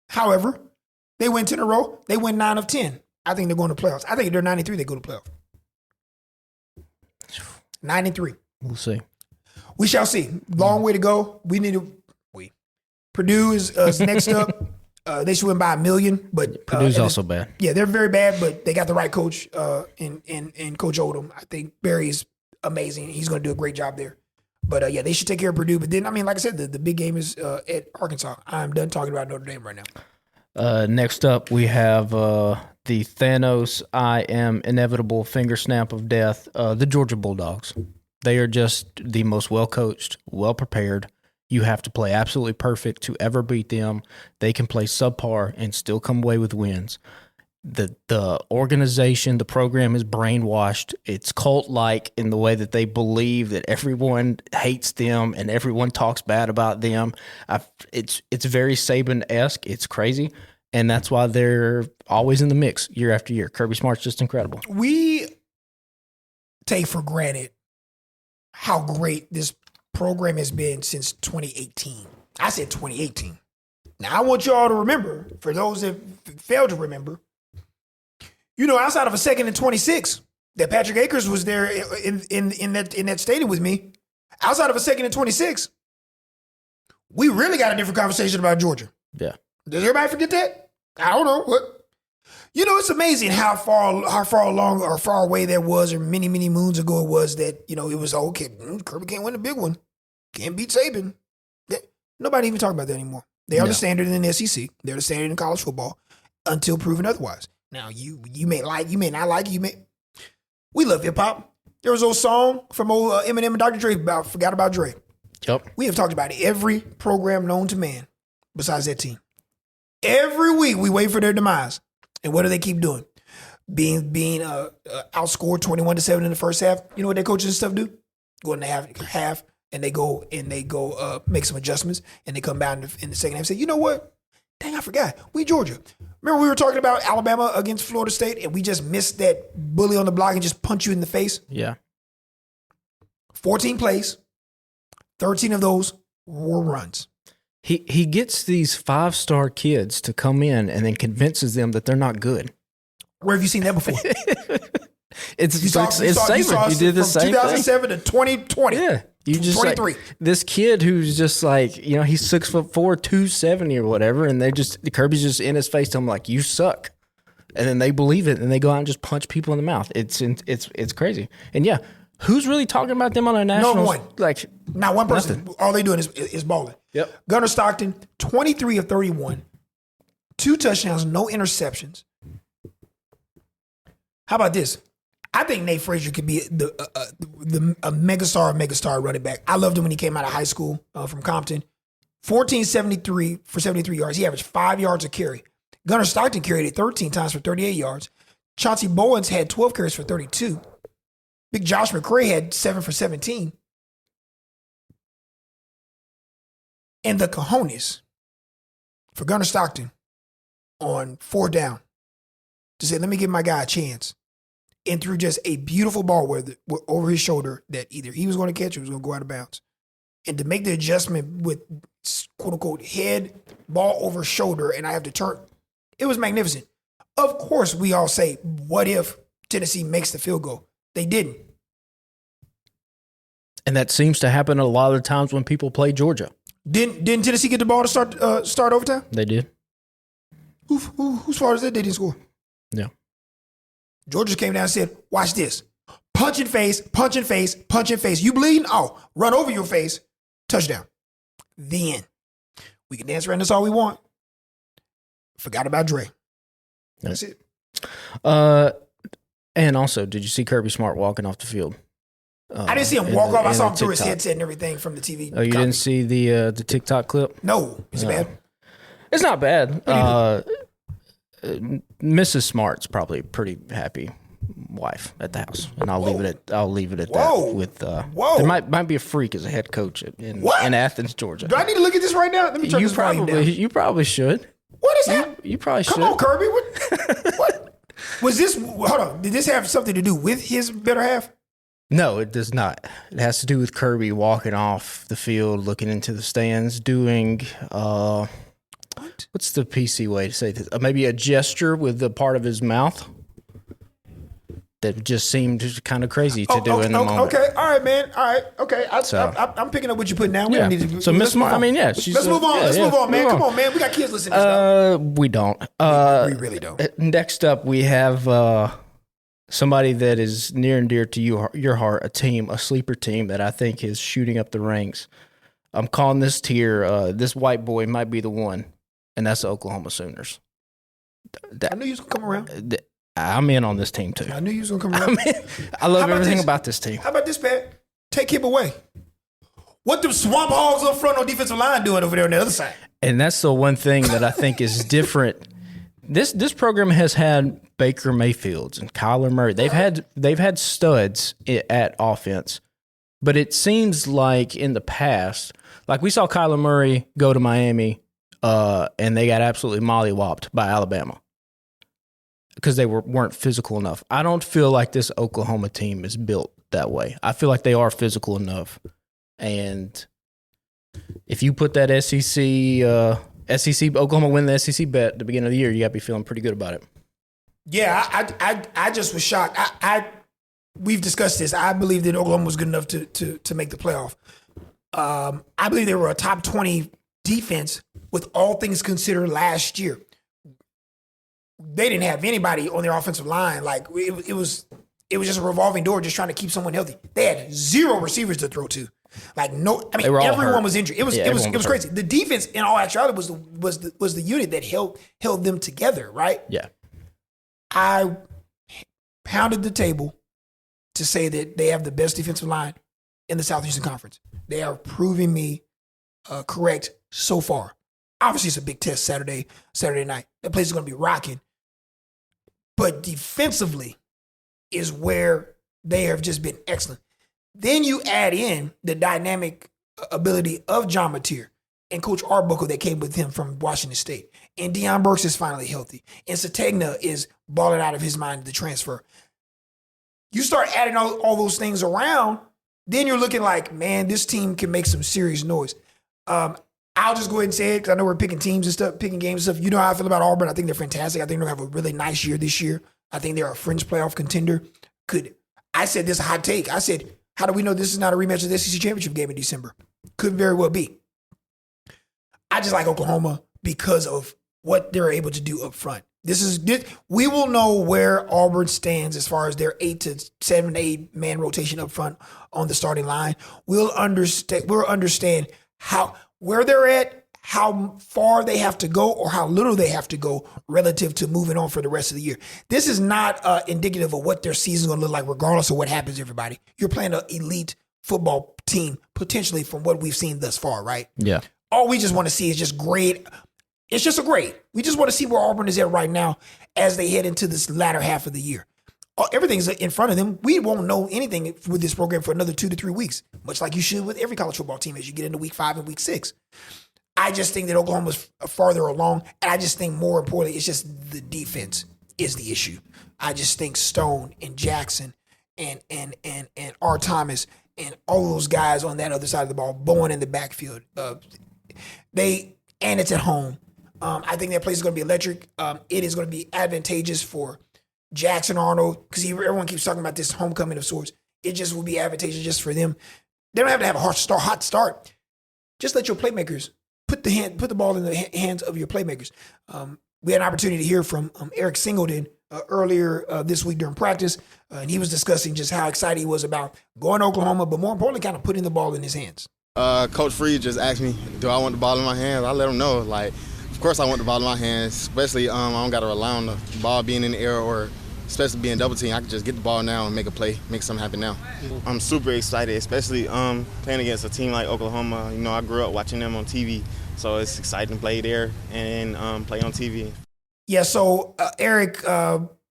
However, they win 10 in a row. They win 9 of 10. I think they're going to playoffs. I think if they're 9-3, they go to playoffs. 9-3. We'll see. We shall see. Long way to go. Purdue is next up. They should win by 1 million, but Purdue's also bad. Yeah, they're very bad, but they got the right coach in Coach Odom. I think Barry's amazing. He's going to do a great job there. But yeah, they should take care of Purdue. But then, like I said, the big game is at Arkansas. I'm done talking about Notre Dame right now. Next up, we have the Thanos I am inevitable finger snap of death, the Georgia Bulldogs. They are just the most well-coached, well-prepared. You have to play absolutely perfect to ever beat them. They can play subpar and still come away with wins. The organization, the program is brainwashed. It's cult-like in the way that they believe that everyone hates them and everyone talks bad about them. It's very Saban-esque. It's crazy. And that's why they're always in the mix year after year. Kirby Smart's just incredible. We take for granted how great this program has been since 2018. I said 2018. Now, I want y'all to remember, for those that failed to remember, outside of a second and 26, that Patrick Akers was there in that stadium with me, outside of a second and 26, we really got a different conversation about Georgia. Yeah. Does everybody forget that? I don't know. What? It's amazing how far along or far away that was, or many, many moons ago it was that, it was okay. Kirby can't win a big one. Can't beat Saban. Nobody even talking about that anymore. They are the standard in the SEC. They're the standard in college football until proven otherwise. Now, you may not like it. We love hip hop. There was an old song from old Eminem and Dr. Dre about Forgot About Dre. Yep. We have talked about every program known to man besides that team. Every week we wait for their demise. And what do they keep doing? Being outscored 21-7 in the first half. You know what their coaches and stuff do? Go in the half and they go make some adjustments, and they come back in the second half and say, you know what? Dang, I forgot. We Georgia. Remember we were talking about Alabama against Florida State, and we just missed that bully on the block and just punch you in the face? Yeah. 14 plays, 13 of those were runs. He gets these 5-star kids to come in and then convinces them that they're not good. Where have you seen that before? It's Saban. You did the same 2007 thing. to 2020. Yeah. You just 23. This kid who's just like, he's 6'4", 270 or whatever, and Kirby's just in his face telling him like, you suck. And then they believe it, and they go out and just punch people in the mouth. It's crazy. And yeah, who's really talking about them on a national? No one. Like, not one person. Nothing. All they doing is balling. Yep. Gunnar Stockton, 23 of 31, 2 touchdowns, no interceptions. How about this? I think Nate Frazier could be a megastar running back. I loved him when he came out of high school from Compton. 1473 for 73 yards. He averaged 5 yards a carry. Gunnar Stockton carried it 13 times for 38 yards. Chauncey Bowens had 12 carries for 32. Big Josh McCray had 7 for 17. And the cojones for Gunnar Stockton on 4th down to say, let me give my guy a chance. And threw just a beautiful ball over his shoulder that either he was going to catch or was going to go out of bounds. And to make the adjustment with, quote unquote, head, ball over shoulder, and I have to turn, it was magnificent. Of course, we all say, what if Tennessee makes the field goal? They didn't. And that seems to happen a lot of the times when people play Georgia. Didn't Tennessee get the ball to start overtime? They did. Whose fault is that they didn't score? Yeah. Georgia came down and said, watch this. Punch in face, punch in face, punch in face. You bleeding? Oh, run over your face. Touchdown. The end. We can dance around this all we want. Forgot about Dre. That's it. And also, did you see Kirby Smart walking off the field? I didn't see him walk off. I saw him through his headset and everything from the TV. Oh, you didn't see the TikTok clip? No. Is it bad? It's not bad. Mrs. Smart's probably a pretty happy wife at the house, and I'll leave it at that. With there might be a freak as a head coach in Athens, Georgia. Do I need to look at this right now? Let me turn this volume down. You probably should. What is that? You probably should. Come on, Kirby. What was this? Hold on. Did this have something to do with his better half? No, it does not. It has to do with Kirby walking off the field, looking into the stands, doing what's the PC way to say this? Maybe a gesture with the part of his mouth that just seemed kind of crazy to do in the moment. Okay, all right, man. All right, okay. I'm picking up what you're putting down. We don't need to. So Miss Smart, let's move on. Let's move on, man. Come on, man. We got kids listening to this. We don't. We really don't. Next up, we have somebody that is near and dear to your heart, a sleeper team that I think is shooting up the ranks. I'm calling this tier, this white boy might be the one, and that's the Oklahoma Sooners. I knew you was going to come around. I'm in on this team, too. I knew you was going to come around. I love everything about this team. How about this, Pat? Take him away. What the swamp hogs up front on defensive line doing over there on the other side? And that's the one thing that I think is different. This program has had Baker Mayfields and Kyler Murray. They've had studs at offense, but it seems like in the past, like we saw Kyler Murray go to Miami, and they got absolutely mollywopped by Alabama because they weren't physical enough. I don't feel like this Oklahoma team is built that way. I feel like they are physical enough, and if you put that SEC Oklahoma win the SEC bet at the beginning of the year, you got to be feeling pretty good about it. Yeah, I just was shocked. We've discussed this. I believe that Oklahoma was good enough to make the playoff. I believe they were a top 20 defense with all things considered last year. They didn't have anybody on their offensive line. Like it was just a revolving door, just trying to keep someone healthy. They had 0 receivers to throw to. Like everyone was injured. It was crazy. The defense, in all actuality, was the unit that held them together. Right? Yeah. I pounded the table to say that they have the best defensive line in the Southeastern Conference. They are proving me correct so far. Obviously, it's a big test Saturday night. That place is going to be rocking. But defensively is where they have just been excellent. Then you add in the dynamic ability of John Mateer and Coach Arbuckle that came with him from Washington State. And Deion Burks is finally healthy. And Sategna is balling out of his mind to transfer. You start adding all those things around, then you're looking like, man, this team can make some serious noise. I'll just go ahead and say it because I know we're picking teams and stuff, picking games and stuff. You know how I feel about Auburn. I think they're fantastic. I think they're going to have a really nice year this year. I think they're a fringe playoff contender. I said this a hot take. I said, how do we know this is not a rematch of the SEC championship game in December? Could very well be. I just like Oklahoma because of what they're able to do up front. We will know where Auburn stands as far as their 7 to 8 man rotation up front on the starting line. We'll understand where they're at, how far they have to go, or how little they have to go relative to moving on for the rest of the year. This is not indicative of what their season is going to look like, regardless of what happens, everybody. You're playing an elite football team, potentially from what we've seen thus far, right? Yeah. All we just want to see is just grade. It's just a grade. We just want to see where Auburn is at right now as they head into this latter half of the year. Everything's in front of them. We won't know anything with this program for another 2 to 3 weeks, much like you should with every college football team as you get into week 5 and week 6. I just think that Oklahoma's farther along, and I just think more importantly, it's just the defense is the issue. I just think Stone and Jackson and R. Thomas and all those guys on that other side of the ball, Bowen in the backfield, and it's at home. I think that place is going to be electric. It is going to be advantageous for Jackson Arnold because everyone keeps talking about this homecoming of sorts. It just will be advantageous just for them. They don't have to have a hot start. Just let your playmakers put the ball in the hands of your playmakers. We had an opportunity to hear from Eric Singleton earlier this week during practice, and he was discussing just how excited he was about going to Oklahoma, but more importantly, kind of putting the ball in his hands. Coach Freed just asked me, do I want the ball in my hands? I let him know, like, of course I want the ball in my hands, especially I don't got to rely on the ball being in the air or especially being double team. I can just get the ball now and make a play, make something happen now. I'm super excited, especially playing against a team like Oklahoma. You know, I grew up watching them on TV, so it's exciting to play there and play on TV. Yeah, so Eric,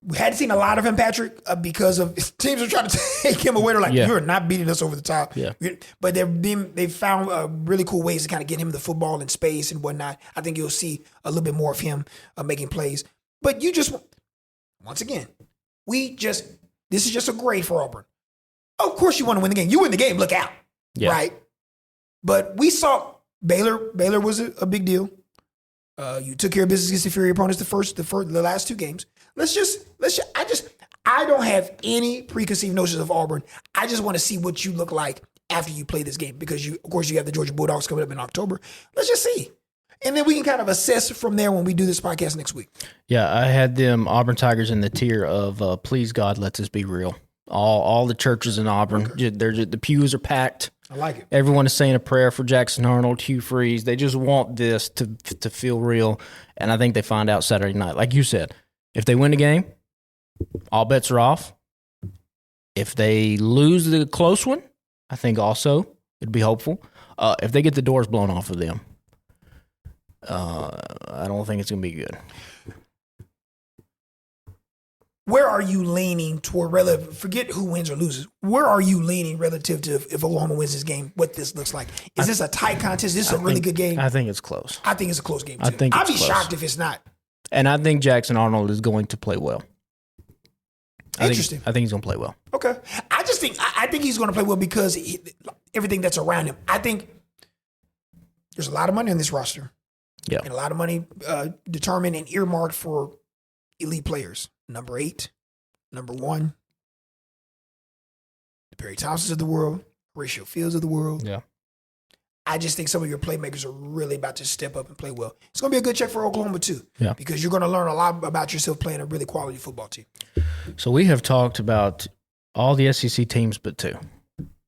we hadn't seen a lot of him, Patrick, because of teams are trying to take him away. They're like, you're not beating us over the top. Yeah. But they've found really cool ways to kind of get him the football in space and whatnot. I think you'll see a little bit more of him making plays. But you just, once again, this is just a grade for Auburn. Of course you want to win the game. You win the game, look out, right? But we saw Baylor was a big deal. You took care of business against inferior opponents the last two games. I don't have any preconceived notions of Auburn. I just want to see what you look like after you play this game because of course you have the Georgia Bulldogs coming up in October. Let's just see. And then we can kind of assess from there when we do this podcast next week. Yeah, I had them Auburn Tigers in the tier of please God, let this be real. All the churches in Auburn, the pews are packed. I like it. Everyone is saying a prayer for Jackson Arnold, Hugh Freeze. They just want this to feel real. And I think they find out Saturday night. Like you said, if they win the game, all bets are off. If they lose the close one, I think also it'd be hopeful. If they get the doors blown off of them, I don't think it's going to be good. Where are you leaning toward relative? Forget who wins or loses. Where are you leaning relative to if Oklahoma wins this game? What this looks like? Is this a tight contest? Is this a really good game? I think it's close. I think it's a close game too. I'd be shocked if it's not. And I think Jackson Arnold is going to play well. Interesting. I think he's going to play well. Okay. I think he's going to play well because everything that's around him. I think there's a lot of money on this roster. Yeah. And a lot of money determined and earmarked for elite players. Number 8, number 1, the Perry Thompsons of the world, Horatio Fields of the world. Yeah. I just think some of your playmakers are really about to step up and play well. It's going to be a good check for Oklahoma too. Yeah. Because you're going to learn a lot about yourself playing a really quality football team. So we have talked about all the SEC teams but 2.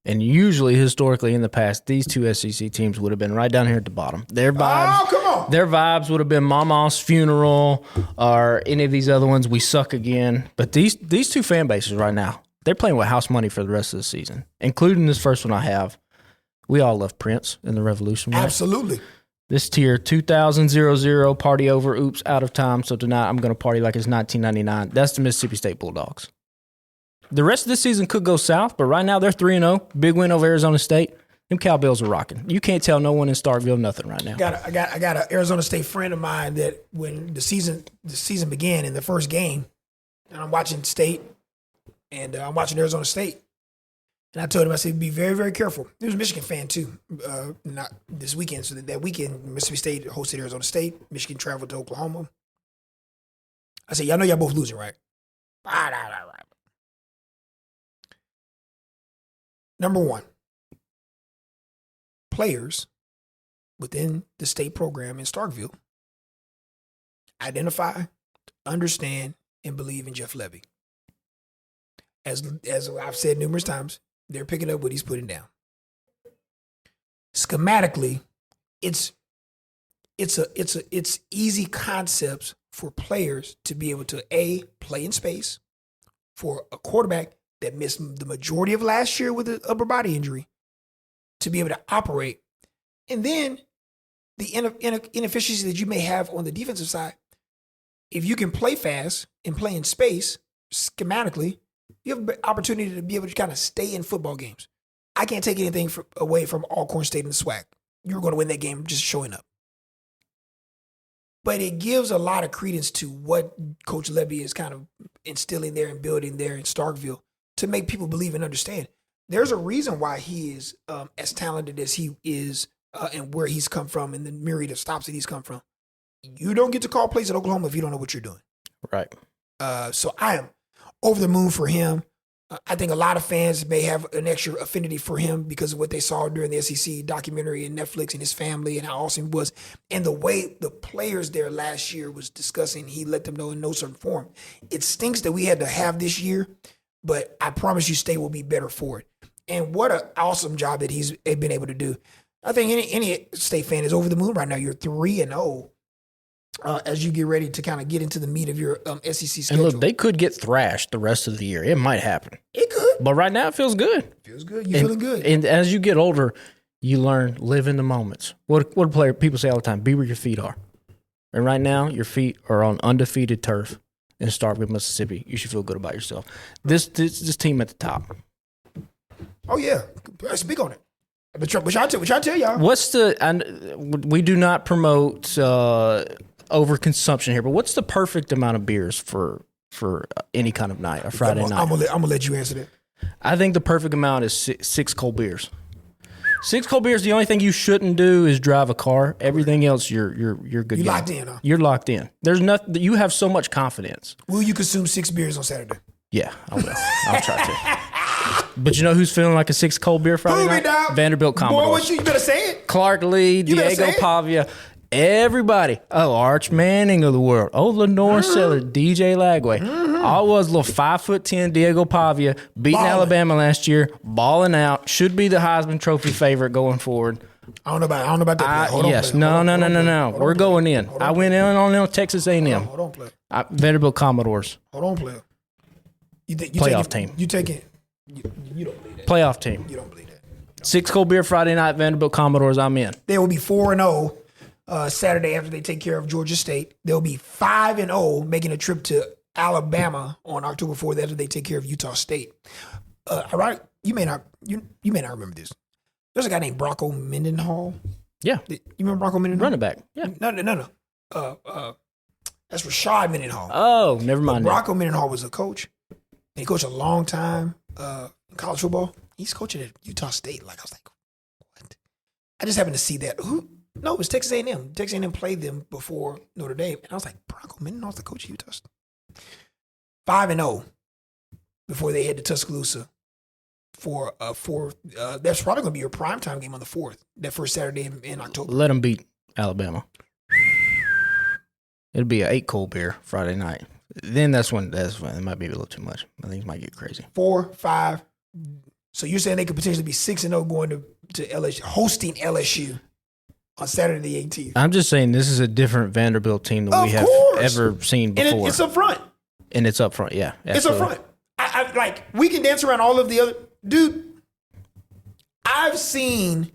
And usually, historically, in the past, these 2 SEC teams would have been right down here at the bottom. Their vibes would have been Mama's funeral or any of these other ones. We suck again. But these 2 fan bases right now, they're playing with house money for the rest of the season, including this first one I have. We all love Prince and the Revolution. Right? Absolutely. This tier, 2000, party over, oops, out of time. So tonight I'm going to party like it's 1999. That's the Mississippi State Bulldogs. The rest of this season could go south, but right now they're 3-0. Big win over Arizona State. Them Cowbells are rocking. You can't tell no one in Starkville nothing right now. I got an Arizona State friend of mine that when the season began in the first game, and I'm watching State, and I'm watching Arizona State, and I told him, I said, be very, very careful. He was a Michigan fan too, not this weekend. So that weekend, Mississippi State hosted Arizona State. Michigan traveled to Oklahoma. I said, y'all know y'all both losing, right? Right. Number 1, players within the state program in Starkville identify, understand, and believe in Jeff Levy. As I've said numerous times, they're picking up what he's putting down. Schematically, it's easy concepts for players to be able to play in space, for a quarterback that missed the majority of last year with an upper body injury to be able to operate. And then the inefficiency that you may have on the defensive side, if you can play fast and play in space, schematically, you have an opportunity to be able to kind of stay in football games. I can't take anything away from Alcorn State and the SWAC. You're going to win that game just showing up. But it gives a lot of credence to what Coach Levy is kind of instilling there and building there in Starkville to make people believe and understand. There's a reason why he is as talented as he is and where he's come from and the myriad of stops that he's come from. You don't get to call plays at Oklahoma if you don't know what you're doing. Right. So I am over the moon for him. I think a lot of fans may have an extra affinity for him because of what they saw during the SEC documentary and Netflix and his family and how awesome he was. And the way the players there last year was discussing, he let them know in no certain form. It stinks that we had to have this year, but I promise you State will be better for it. And what an awesome job that he's been able to do. I think any State fan is over the moon right now. You're 3-0 as you get ready to kind of get into the meat of your SEC schedule. And look, they could get thrashed the rest of the year. It might happen. It could. But right now, it feels good. Feels good. You're feeling good. And as you get older, you learn live in the moments. What do people say all the time? Be where your feet are. And right now, your feet are on undefeated turf in Starkville, Mississippi. You should feel good about yourself. This team at the top. Oh yeah, speak on it. But I tell y'all. What's we do not promote overconsumption here, but what's the perfect amount of beers for any kind of night, a Friday night? I'm gonna let you answer that. I think the perfect amount is six cold beers. 6 cold beers. The only thing you shouldn't do is drive a car. Everything else, you're good. You locked in, huh? You're locked in. There's nothing. You have so much confidence. Will you consume 6 beers on Saturday? Yeah, I will. I'll try to. But you know who's feeling like a 6 cold beer Friday night? Down. Vanderbilt Commodores. Boy, what you better say it. Clark Lee, Diego Pavia, everybody. Oh, Arch Manning of the world. Oh, Lenore Seller, DJ Lagway. All was a little 5'10" Diego Pavia, beating Alabama last year, balling out. Should be the Heisman Trophy favorite going forward. I don't know about that. Yes, no. We're going in. I went in on Texas A&M. Hold on, player. Vanderbilt Commodores. Hold on, player. Playoff team. You take it. You don't believe that. Playoff team. You don't believe that. 6 cold beer Friday night, Vanderbilt Commodores. I'm in. They will be 4-0 Saturday after they take care of Georgia State. They'll be 5-0 making a trip to Alabama on October 4th after they take care of Utah State. Ironic, you may not remember this. There's a guy named Bronco Mendenhall. Yeah. You remember Bronco Mendenhall? Running back. Yeah. No. That's Rashad Mendenhall. Oh, never mind. Bronco Mendenhall was a coach. He coached a long time in college football. He's coaching at Utah State. Like I was like, what? I just happened to see that. Who? No, it was Texas A&M. Texas A&M played them before Notre Dame, and I was like, Bronco Mendenhall's the coach of Utah State. 5-0 before they head to Tuscaloosa for that's probably going to be your primetime game on the 4th, that first Saturday in October. Let them beat Alabama. It'll be an 8 cold beer Friday night. Then that's when it might be a little too much. I think it might get crazy. 4, 5. So you're saying they could potentially be 6-0 going to LSU, hosting LSU on Saturday the 18th. I'm just saying this is a different Vanderbilt team than we have ever seen before. And it's up front. And it's up front, yeah. Absolutely. It's up front. I like, we can dance around all of the other. Dude, I've seen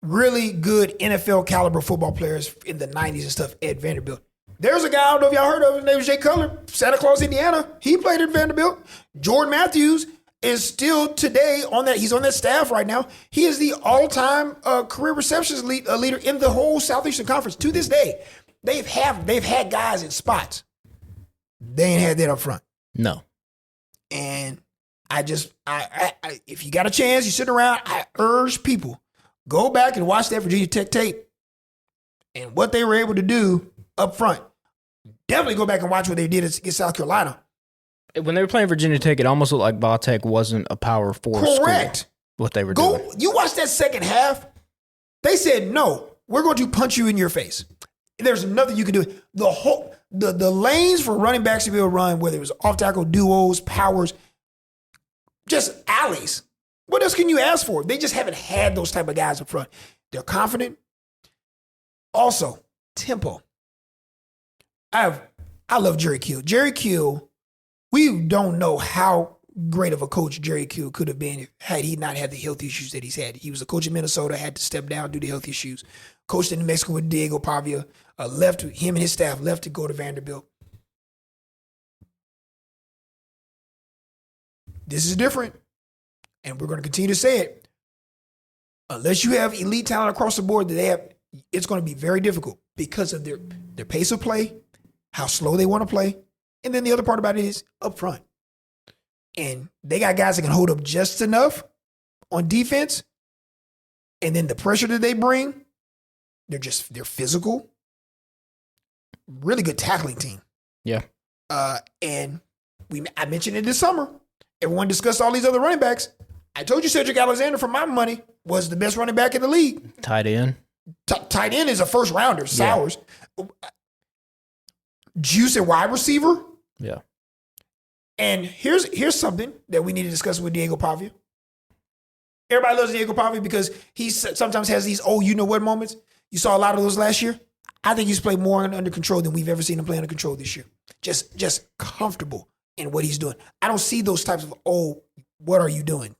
really good NFL caliber football players in the 90s and stuff at Vanderbilt. There's a guy, I don't know if y'all heard of him, his name was Jay Cutler, Santa Claus, Indiana. He played at Vanderbilt. Jordan Matthews is still today on that. He's on that staff right now. He is the all-time career receptions leader in the whole Southeastern Conference. To this day, they've had guys in spots. They ain't had that up front. No. And I if you got a chance, you sit around, I urge people, go back and watch that Virginia Tech tape and what they were able to do up front. Definitely go back and watch what they did against South Carolina. When they were playing Virginia Tech, it almost looked like Va Tech wasn't a Power 4 Correct. school, what they were doing. You watch that second half, they said, no, we're going to punch you in your face. There's nothing you can do. The lanes for running backs to be able to run, whether it was off-tackle duos, powers, just alleys. What else can you ask for? They just haven't had those type of guys up front. They're confident. Also, tempo. I love Jerry Kill. Jerry Kill, we don't know how great of a coach Jerry Kill could have been had he not had the health issues that he's had. He was a coach in Minnesota, had to step down due to health issues. Coached in New Mexico with Diego Pavia, him and his staff left to go to Vanderbilt. This is different, and we're going to continue to say it. Unless you have elite talent across the board, it's going to be very difficult because of their pace of play, how slow they want to play, and then the other part about it is up front. And they got guys that can hold up just enough on defense, and then the pressure that they bring, they're physical, really good tackling team. Yeah. And I mentioned it this summer. Everyone discussed all these other running backs. I told you Cedric Alexander, for my money, was the best running back in the league. Tight end. Tight end is a first rounder. Sowers. Yeah. Juice at wide receiver. Yeah. And here's something that we need to discuss with Diego Pavia. Everybody loves Diego Pavia because he sometimes has these you-know-what moments. You saw a lot of those last year. I think he's played more under control than we've ever seen him play under control this year. Just comfortable in what he's doing. I don't see those types of, what are you doing?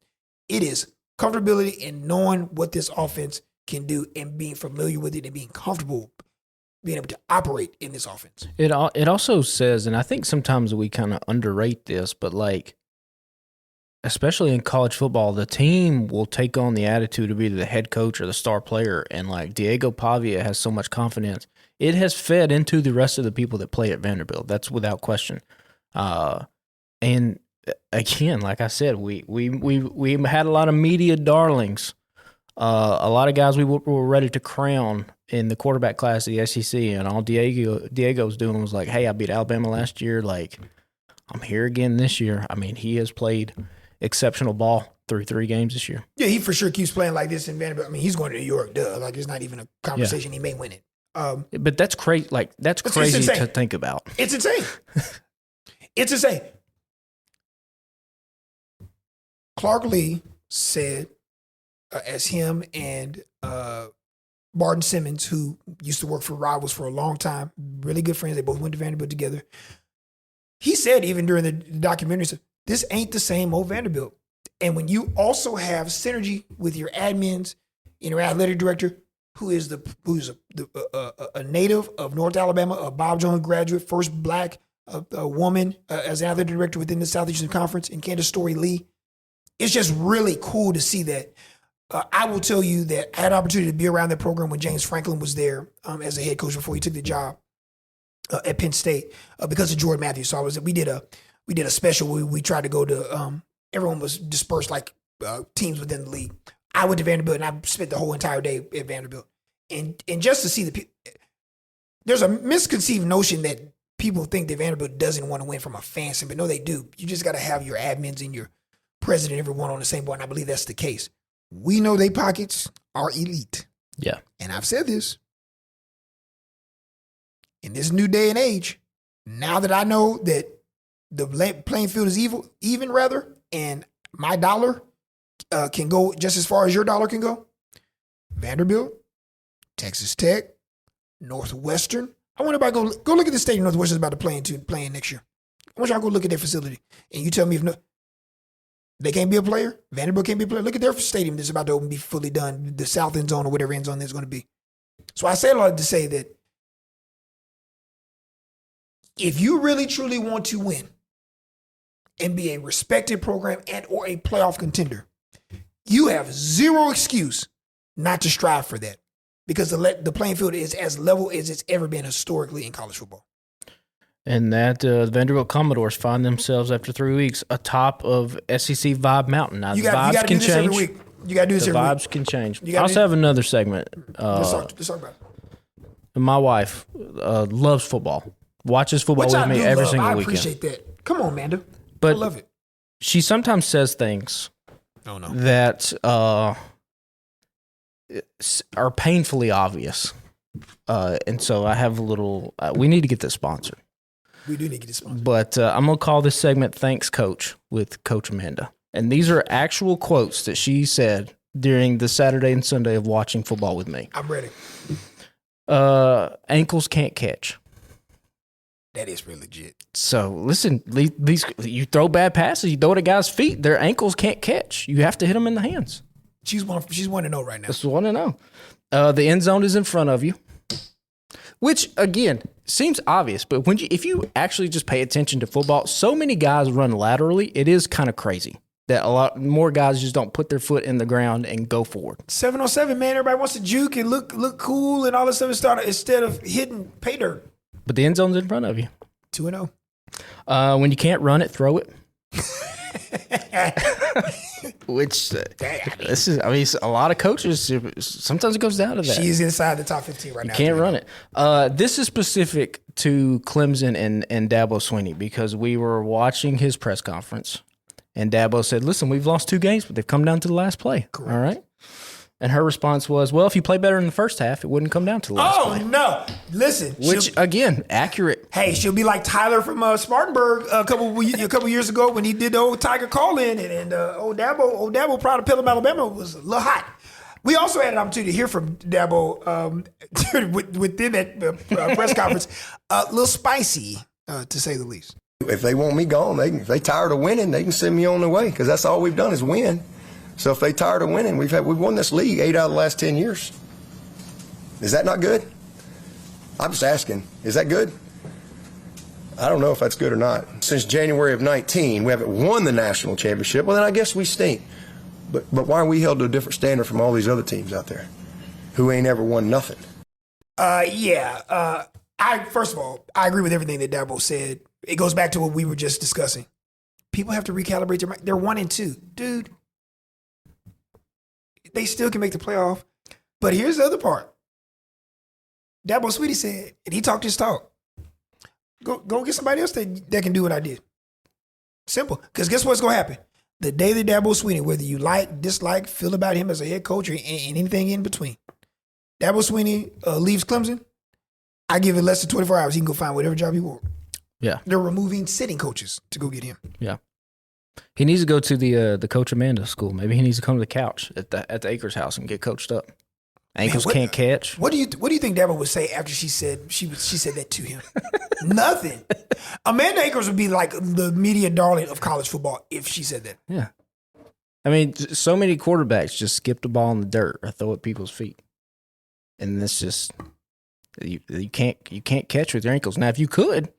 It is comfortability and knowing what this offense can do and being familiar with it and being comfortable being able to operate in this offense. It also says, and I think sometimes we kind of underrate this, but like, especially in college football, the team will take on the attitude of either the head coach or the star player. And like Diego Pavia has so much confidence. It has fed into the rest of the people that play at Vanderbilt. That's without question. And again, like I said, we had a lot of media darlings. A lot of guys we were ready to crown in the quarterback class of the SEC, and all Diego's doing was like, hey, I beat Alabama last year. Like, I'm here again this year. I mean, he has played exceptional ball through 3 games this year. Yeah, he for sure keeps playing like this in Vanderbilt. I mean, he's going to New York, duh. Like, it's not even a conversation. He may win it. But that's crazy. Like, that's crazy to think about. It's insane. It's insane. Clark Lee said, as him and Barton Simmons, who used to work for Rivals for a long time, really good friends. They both went to Vanderbilt together. He said, even during the documentary, said, this ain't the same old Vanderbilt. And when you also have synergy with your admins and your athletic director, who's a native of North Alabama, a Bob Jones graduate, first black woman as an athletic director within the Southeastern Conference, and Candace Story Lee, it's just really cool to see that. I will tell you that I had an opportunity to be around that program when James Franklin was there as a head coach before he took the job at Penn State because of Jordan Matthews. So we did a special where we tried to go to everyone was dispersed like teams within the league. I went to Vanderbilt and I spent the whole entire day at Vanderbilt, and just to see there's a misconceived notion that people think that Vanderbilt doesn't want to win from a fan, but no, they do. You just got to have your admins and your president, everyone on the same board, and I believe that's the case. We know their pockets are elite. Yeah. And I've said this. In this new day and age, now that I know that the playing field is even, and my dollar can go just as far as your dollar can go, Vanderbilt, Texas Tech, Northwestern. I want everybody to go look at the stadium Northwestern's about to play in next year. I want y'all to go look at their facility. And you tell me if they can't be a player. Vanderbilt can't be a player. Look at their stadium that's about to open, be fully done, the south end zone or whatever end zone there's going to be. So I say a lot to say that if you really truly want to win and be a respected program and or a playoff contender, you have zero excuse not to strive for that because the playing field is as level as it's ever been historically in college football. And that Vanderbilt Commodores find themselves after 3 weeks atop of SEC Vibe Mountain. Now, the vibes can change. Every week. You got to do this every week. The vibes can change. I also have another segment. Let's talk about it. My wife loves football. Watches football with me every single weekend. I appreciate that. Come on, Manda. But I love it. She sometimes says things that are painfully obvious. And so I have a little we need to get this sponsored. We do need to get this sponsored. But I'm going to call this segment Thanks Coach with Coach Amanda. And these are actual quotes that she said during the Saturday and Sunday of watching football with me. I'm ready. Ankles can't catch. That is pretty legit. So listen, these you throw bad passes, you throw it at guys' feet, their ankles can't catch. You have to hit them in the hands. She's 1-0 right now. That's 1-0. The end zone is in front of you, which again seems obvious, but if you actually just pay attention to football, so many guys run laterally. It is kind of crazy that a lot more guys just don't put their foot in the ground and go forward. 7-on-7, man. Everybody wants to juke and look cool and all this stuff instead of hitting pay dirt. But the end zone's in front of you. 2-0. When you can't run it, throw it. Which a lot of coaches, sometimes it goes down to that. She's inside the top 15 right now. You can't run it. This is specific to Clemson and Dabo Swinney because we were watching his press conference and Dabo said, listen, we've lost 2 games, but they've come down to the last play. Correct. All right. And her response was, well, if you play better in the first half, it wouldn't come down to the last play. No. Listen. Which, again, accurate. Hey, she'll be like Tyler from Spartanburg a couple years ago when he did the old Tiger call-in. And old Dabo, proud of Pelham, Alabama, was a little hot. We also had an opportunity to hear from Dabo within that press conference. A little spicy, to say the least. If they want me gone, if they tired of winning, they can send me on their way because that's all we've done is win. So if they tired of winning, we've won this league 8 out of the last 10 years. Is that not good? I'm just asking. Is that good? I don't know if that's good or not. Since January of 19, we haven't won the national championship. Well, then I guess we stink. But why are we held to a different standard from all these other teams out there who ain't ever won nothing? First of all, I agree with everything that Dabo said. It goes back to what we were just discussing. People have to recalibrate their mind. They're 1-2. Dude, they still can make the playoff. But here's the other part. Dabo Sweetie said, and he talked his talk. Go get somebody else that can do what I did. Simple. Because guess what's going to happen? The day that Dabo Sweetie, whether you like, dislike, feel about him as a head coach or anything in between, Dabo Sweetie leaves Clemson, I give it less than 24 hours. He can go find whatever job he wants. Yeah. They're removing sitting coaches to go get him. Yeah. He needs to go to the Coach Amanda school. Maybe he needs to come to the couch at the Akers house and get coached up. Ankles can't catch. What do you think Dabo would say after she said that to him? Nothing. Amanda Akers would be like the media darling of college football if she said that. Yeah. I mean, so many quarterbacks just skip the ball in the dirt or throw at people's feet. And it's just you can't catch with your ankles. Now, if you could,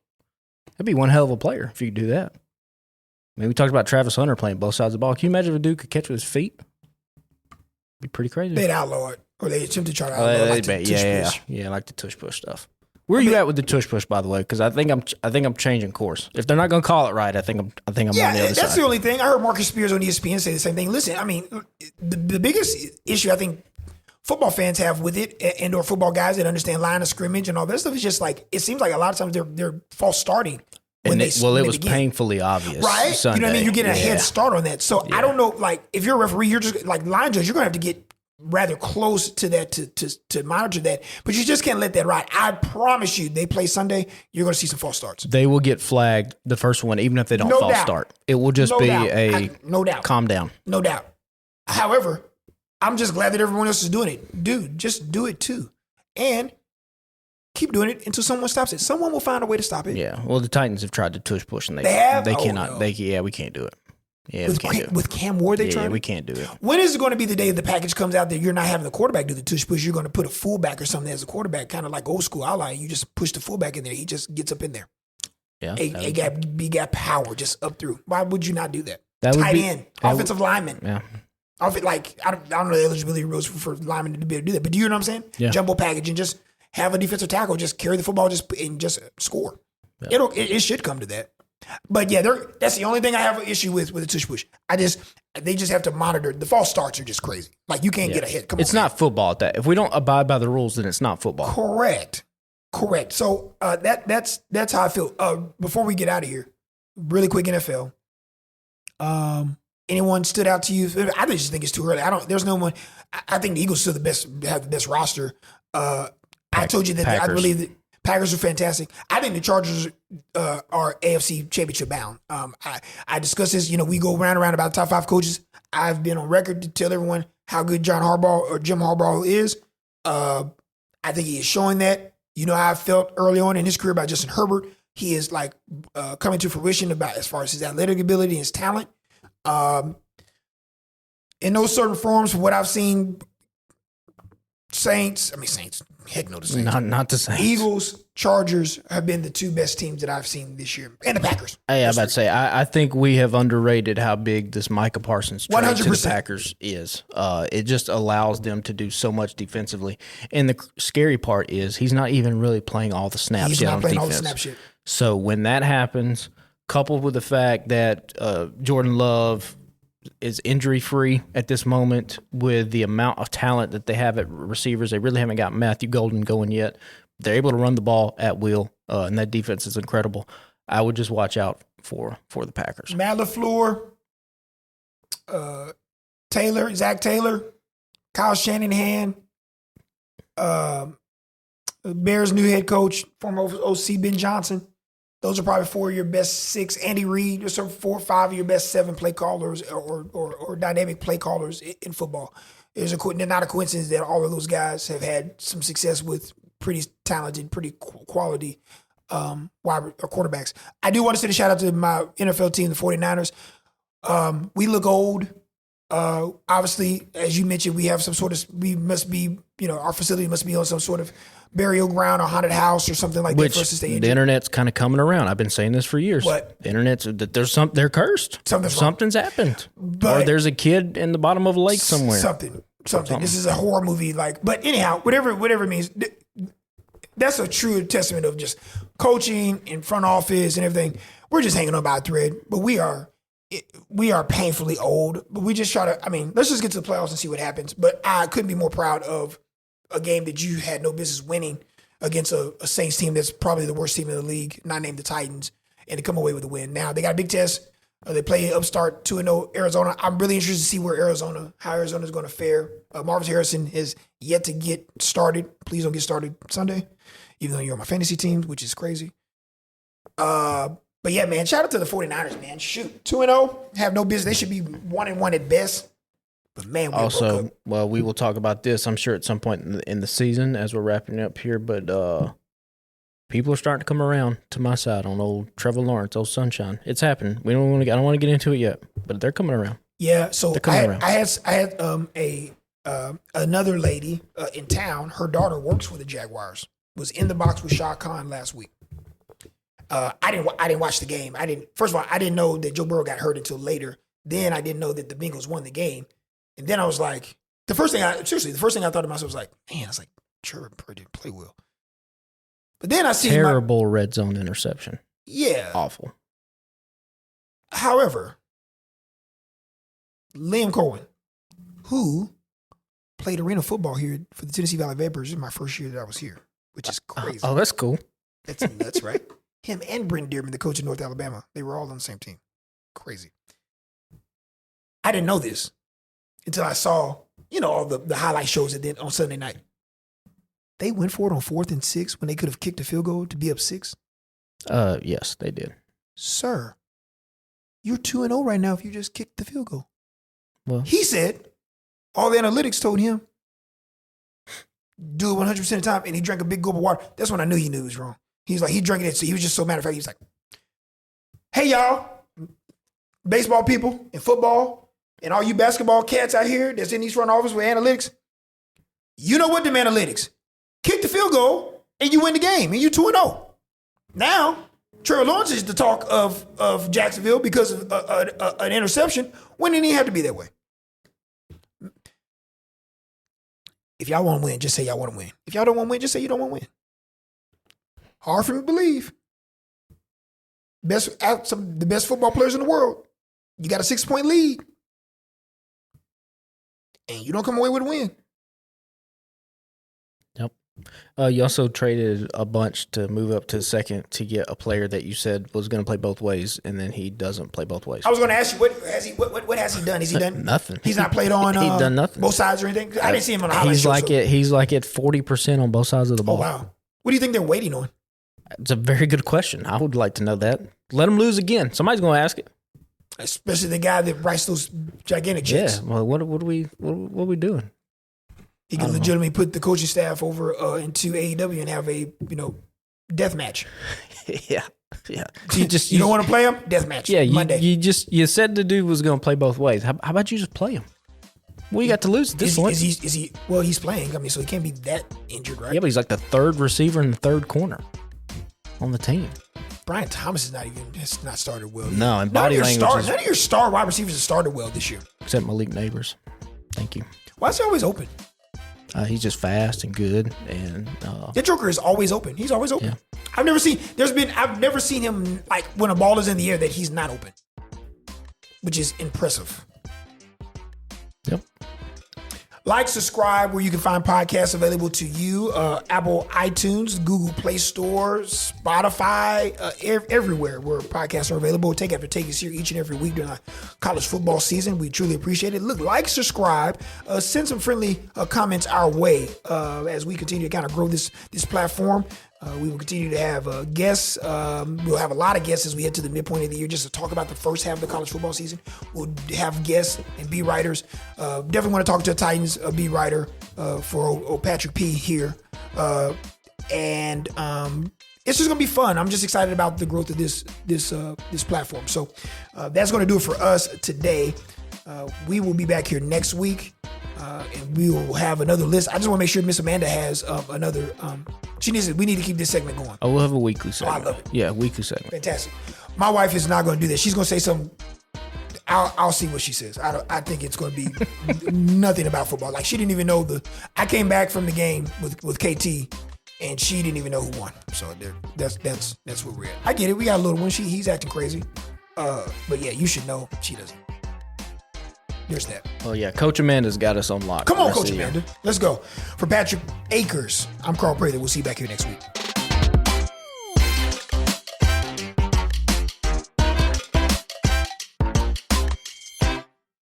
that'd be one hell of a player if you could do that. I mean, we talked about Travis Hunter playing both sides of the ball. Can you imagine if a dude could catch with his feet? It'd be pretty crazy. They'd outlaw it. Or they attempt to try to outlaw it. Yeah, like the tush push stuff. Where are you at with the tush push, by the way? Because I think I'm changing course. If they're not going to call it right, I think I'm on the other side. That's the only thing. I heard Marcus Spears on ESPN say the same thing. Listen, I mean, the biggest issue I think football fans have with it, and or football guys that understand line of scrimmage and all that stuff, is just like it seems like a lot of times they're false starting. It was painfully obvious, right? Sunday. You know what I mean? You're getting a head start on that. So I don't know, like if you're a referee, you're just like line judge. You're gonna have to get rather close to that to monitor that, but you just can't let that ride. I promise you, they play Sunday, you're going to see some false starts. They will get flagged the first one, even if they don't false start. It will just no doubt. Calm down. No doubt. However, I'm just glad that everyone else is doing it. Dude, just do it too, and keep doing it until someone stops it. Someone will find a way to stop it. Yeah. Well, the Titans have tried to tush push, and they cannot. No. We can't do it. Yeah, with Cam Ward, they tried. We can't do it. When is it going to be the day the package comes out that you're not having the quarterback do the tush push? You're going to put a fullback or something as a quarterback, kind of like old school outline. You just push the fullback in there. He just gets up in there. Yeah, A gap, B gap power just up through. Why would you not do that? That Tight end, offensive lineman. Yeah. I don't know the eligibility rules for linemen to be able to do that, but do you know what I'm saying? Yeah. Jumbo package and just have a defensive tackle just carry the football and just score. Yeah. It should come to that. But yeah, that's the only thing I have an issue with the tush push. They just have to monitor. The false starts are just crazy. Like you can't get a hit. It's not football at that. If we don't abide by the rules, then it's not football. Correct. So that's how I feel. Before we get out of here, really quick NFL. Anyone stood out to you? I just think it's too early. There's no one. I think the Eagles still have the best roster. I told you that I believe that Packers are fantastic. I think the Chargers are AFC Championship bound. I discussed this. We go round and round about the top 5 coaches. I've been on record to tell everyone how good Jim Harbaugh is. I think he is showing that. You know how I felt early on in his career about Justin Herbert. He is like coming to fruition about as far as his athletic ability and his talent. In those certain forms, from what I've seen, Saints. Heck no, the Saints. Not the Saints. Eagles, Chargers have been the 2 best teams that I've seen this year. And the Packers. Hey, I was about to say, I think we have underrated how big this Micah Parsons trade 100%. to the Packers is. It just allows them to do so much defensively. And the scary part is he's not even really playing all the snaps He's yet not on playing defense. all the snap shit. So when that happens, coupled with the fact that Jordan Love is injury-free at this moment with the amount of talent that they have at receivers. They really haven't got Matthew Golden going yet. They're able to run the ball at will, and that defense is incredible. I would just watch out for the Packers. Matt LaFleur, Zach Taylor, Kyle Shanahan, Bears' new head coach, former OC Ben Johnson. Those are probably 4 of your best 6. Andy Reid, or some 4 or 5 of your best 7 play callers or dynamic play callers in football. They're not a coincidence that all of those guys have had some success with pretty talented, pretty quality quarterbacks. I do want to send a shout out to my NFL team, the 49ers. We look old. Obviously, as you mentioned, we have some sort of, our facility must be on some sort of burial ground or haunted house or something like that for us to stay injured. The internet's kind of coming around. I've been saying this for years. What? The internet's, they're cursed. Something's happened. Or there's a kid in the bottom of a lake somewhere. Something. This is a horror movie. But anyhow, whatever it means, that's a true testament of just coaching and front office and everything. We're just hanging on by a thread, but we are painfully old, but we just try to, let's just get to the playoffs and see what happens. But I couldn't be more proud of a game that you had no business winning against a Saints team that's probably the worst team in the league, not named the Titans, and to come away with a win. Now, they got a big test. They play upstart 2-0 Arizona. I'm really interested to see how Arizona's going to fare. Marvis Harrison has yet to get started. Please don't get started Sunday, even though you're on my fantasy team, which is crazy. But yeah, man, shout out to the 49ers, man. Shoot, 2-0, have no business. They should be 1-1 at best. But man, we also, well, we will talk about this, I'm sure, at some point in the season as we're wrapping up here. But people are starting to come around to my side on old Trevor Lawrence, old Sunshine. It's happening. I don't want to get into it yet, but they're coming around. Yeah, so I had another lady in town. Her daughter works for the Jaguars. Was in the box with Shah Khan last week. I didn't watch the game. First of all, I didn't know that Joe Burrow got hurt until later. Then I didn't know that the Bengals won the game. And then I was like, the first thing I thought to myself was like, man, Trevor didn't play well. But then I see terrible red zone interception. Yeah. Awful. However, Liam Cohen, who played arena football here for the Tennessee Valley Vapors in my first year that I was here, which is crazy. Oh, that's cool. That's nuts, right? Him and Brent Dearman, the coach of North Alabama, they were all on the same team. Crazy. I didn't know this until I saw, all the highlight shows on Sunday night. They went for it on 4th and 6 when they could have kicked a field goal to be up 6. Yes, they did. Sir, you're 2-0 right now if you just kicked the field goal. Well, he said all the analytics told him do it 100% of the time, and he drank a big gulp of water. That's when I knew he knew he was wrong. He's like, he drank it, so he was just so matter of fact. He was like, hey, y'all, baseball people and football and all you basketball cats out here that's in these front office with analytics, you know what them analytics? Kick the field goal, and you win the game, and you 2-0. Now, Trevor Lawrence is the talk of Jacksonville because of an interception. When didn't he have to be that way? If y'all want to win, just say y'all want to win. If y'all don't want to win, just say you don't want to win. Hard for me to believe. The best football players in the world. You got a 6-point lead. And you don't come away with a win. Yep. You also traded a bunch to move up to second to get a player that you said was going to play both ways, and then he doesn't play both ways. I was going to ask you, what has he done? Has he done nothing? He's not played on he's done nothing. Both sides or anything? I didn't see him on the highlight He's show. He's like at 40% on both sides of the ball. Oh, wow. What do you think they're waiting on? It's a very good question. I would like to know that. Let him lose again. Somebody's going to ask it. Especially the guy that writes those gigantic checks. Yeah. Well, what are we doing? He can legitimately put the coaching staff over into AEW and have a death match. Yeah. You don't want to play him? Death match. Yeah. Monday. You said the dude was going to play both ways. How about you just play him? Well, you got to lose at this point. Is he? Well, he's playing. So he can't be that injured, right? Yeah, but he's like the third receiver in the third corner on the team. Brian Thomas has not started well. No, and body language. None of your star wide receivers have started well this year. Except Malik Neighbors. Thank you. Why is he always open? He's just fast and good, and that Joker is always open. He's always open. Yeah. I've never seen him like when a ball is in the air that he's not open, which is impressive. Yep. Like, subscribe where you can find podcasts available to you. Apple iTunes, Google Play Store, Spotify, everywhere where podcasts are available. Take After Take is here each and every week during our college football season. We truly appreciate it. Look, like, subscribe, send some friendly comments our way as we continue to kind of grow this platform. We will continue to have guests. We'll have a lot of guests as we head to the midpoint of the year just to talk about the first half of the college football season. We'll have guests and beat writers. Definitely want to talk to a Titans beat writer for Patrick P. here. And it's just going to be fun. I'm just excited about the growth of this platform. So that's going to do it for us today. We will be back here next week. And we will have another list. I just want to make sure Miss Amanda has another. We need to keep this segment going. Oh, we'll have a weekly segment. I love it. Yeah, weekly segment. Fantastic. My wife is not going to do that. She's going to say something. I'll see what she says. I think it's going to be nothing about football. Like, she didn't even know I came back from the game with KT, and she didn't even know who won. So that's where we're at. I get it. We got a little one. He's acting crazy. But yeah, you should know she doesn't. There's that. Oh, yeah. Coach Amanda's got us on lock. Come on, Coach Amanda. Let's go. For Patrick Akers, I'm Carl Prather. We'll see you back here next week.